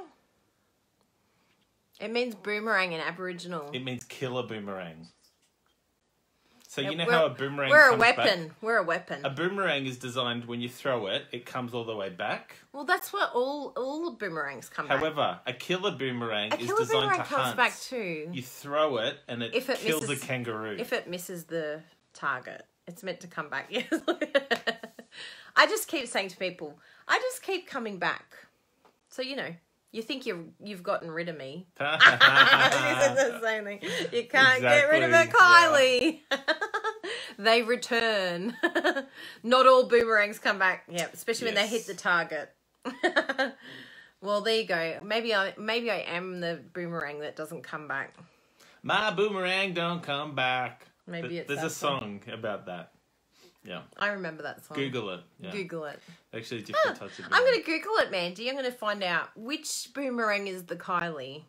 It means boomerang in Aboriginal.
It means killer boomerang. So you know
We're-
how a boomerang
We're a
comes
weapon.
back?
We're a weapon.
A boomerang is designed when you throw it, it comes all the way back.
Well, that's what all boomerangs come back.
However, a killer boomerang
A
is
killer
designed
boomerang
to
comes
hunt.
back too.
You throw it and it
If it
kills
misses-
a kangaroo.
If it misses the target, it's meant to come back. Yes. I just keep saying to people, I just keep coming back. So you know, you think you've gotten rid of me. This is the same thing. You can't get rid of it, Kylie. Yeah. They return. Not all boomerangs come back. Yeah, especially when they hit the target. Well, there you go. Maybe I am the boomerang that doesn't come back.
My boomerang don't come back.
Maybe it's
There's
that
a song about that. Yeah.
I remember that song.
Google it. Yeah.
Google it.
Actually, different types of
I'm
boomerang.
going to Google it, Mandy. I'm going to find out which boomerang is the Kylie.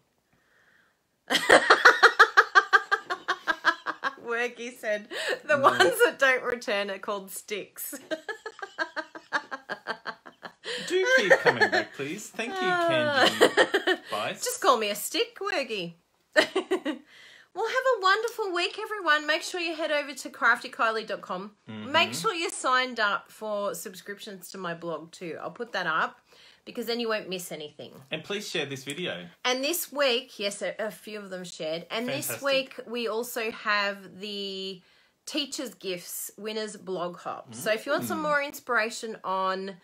Worky said the ones that don't return are called sticks.
Do keep coming back, please. Thank you, Candy Bice.
Just call me a stick, Worky. Well, have a wonderful week, everyone. Make sure you head over to craftykylie.com. Make sure you're signed up for subscriptions to my blog too. I'll put that up because then you won't miss anything.
And please share this video.
And this week, yes, a few of them shared. And
Fantastic.
this week, we also have the Teachers' Gifts Winners Blog Hop. So if you want some more inspiration on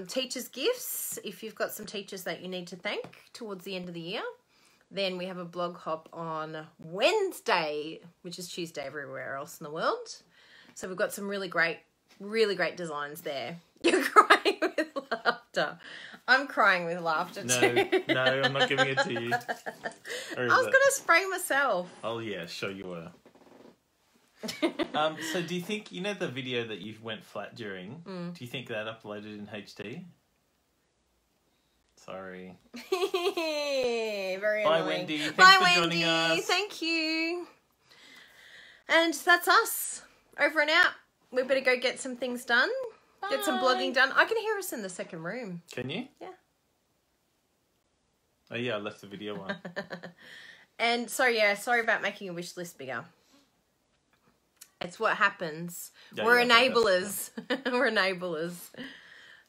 teachers' gifts, if you've got some teachers that you need to thank towards the end of the year, then we have a blog hop on Wednesday, which is Tuesday everywhere else in the world. So we've got some really great designs there. You're crying with laughter. I'm crying with laughter too.
No, I'm not giving it to you. Or is
I was
it?
going to spray myself.
Oh, yeah, sure you were. So do you think, you know the video that you went flat during, do you think that uploaded in HD? Sorry.
Very
Bye,
annoying.
Wendy. Thanks
Bye,
for
Wendy.
joining us.
Thank you. And that's us. Over and out. We better go get some things done. Get some blogging done. I can hear us in the second room.
Can you?
Yeah.
Oh, yeah, I left the video on.
And so, yeah, sorry about making a wish list bigger. It's what happens.
Yeah,
We're
yeah,
enablers. We're enablers.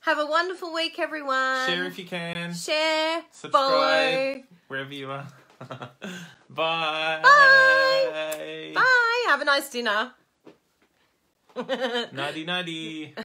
Have a wonderful week, everyone.
Share if you can.
Share.
Subscribe.
Follow.
Wherever you are. Bye.
Bye. Bye. Have a nice dinner.
Nighty nighty.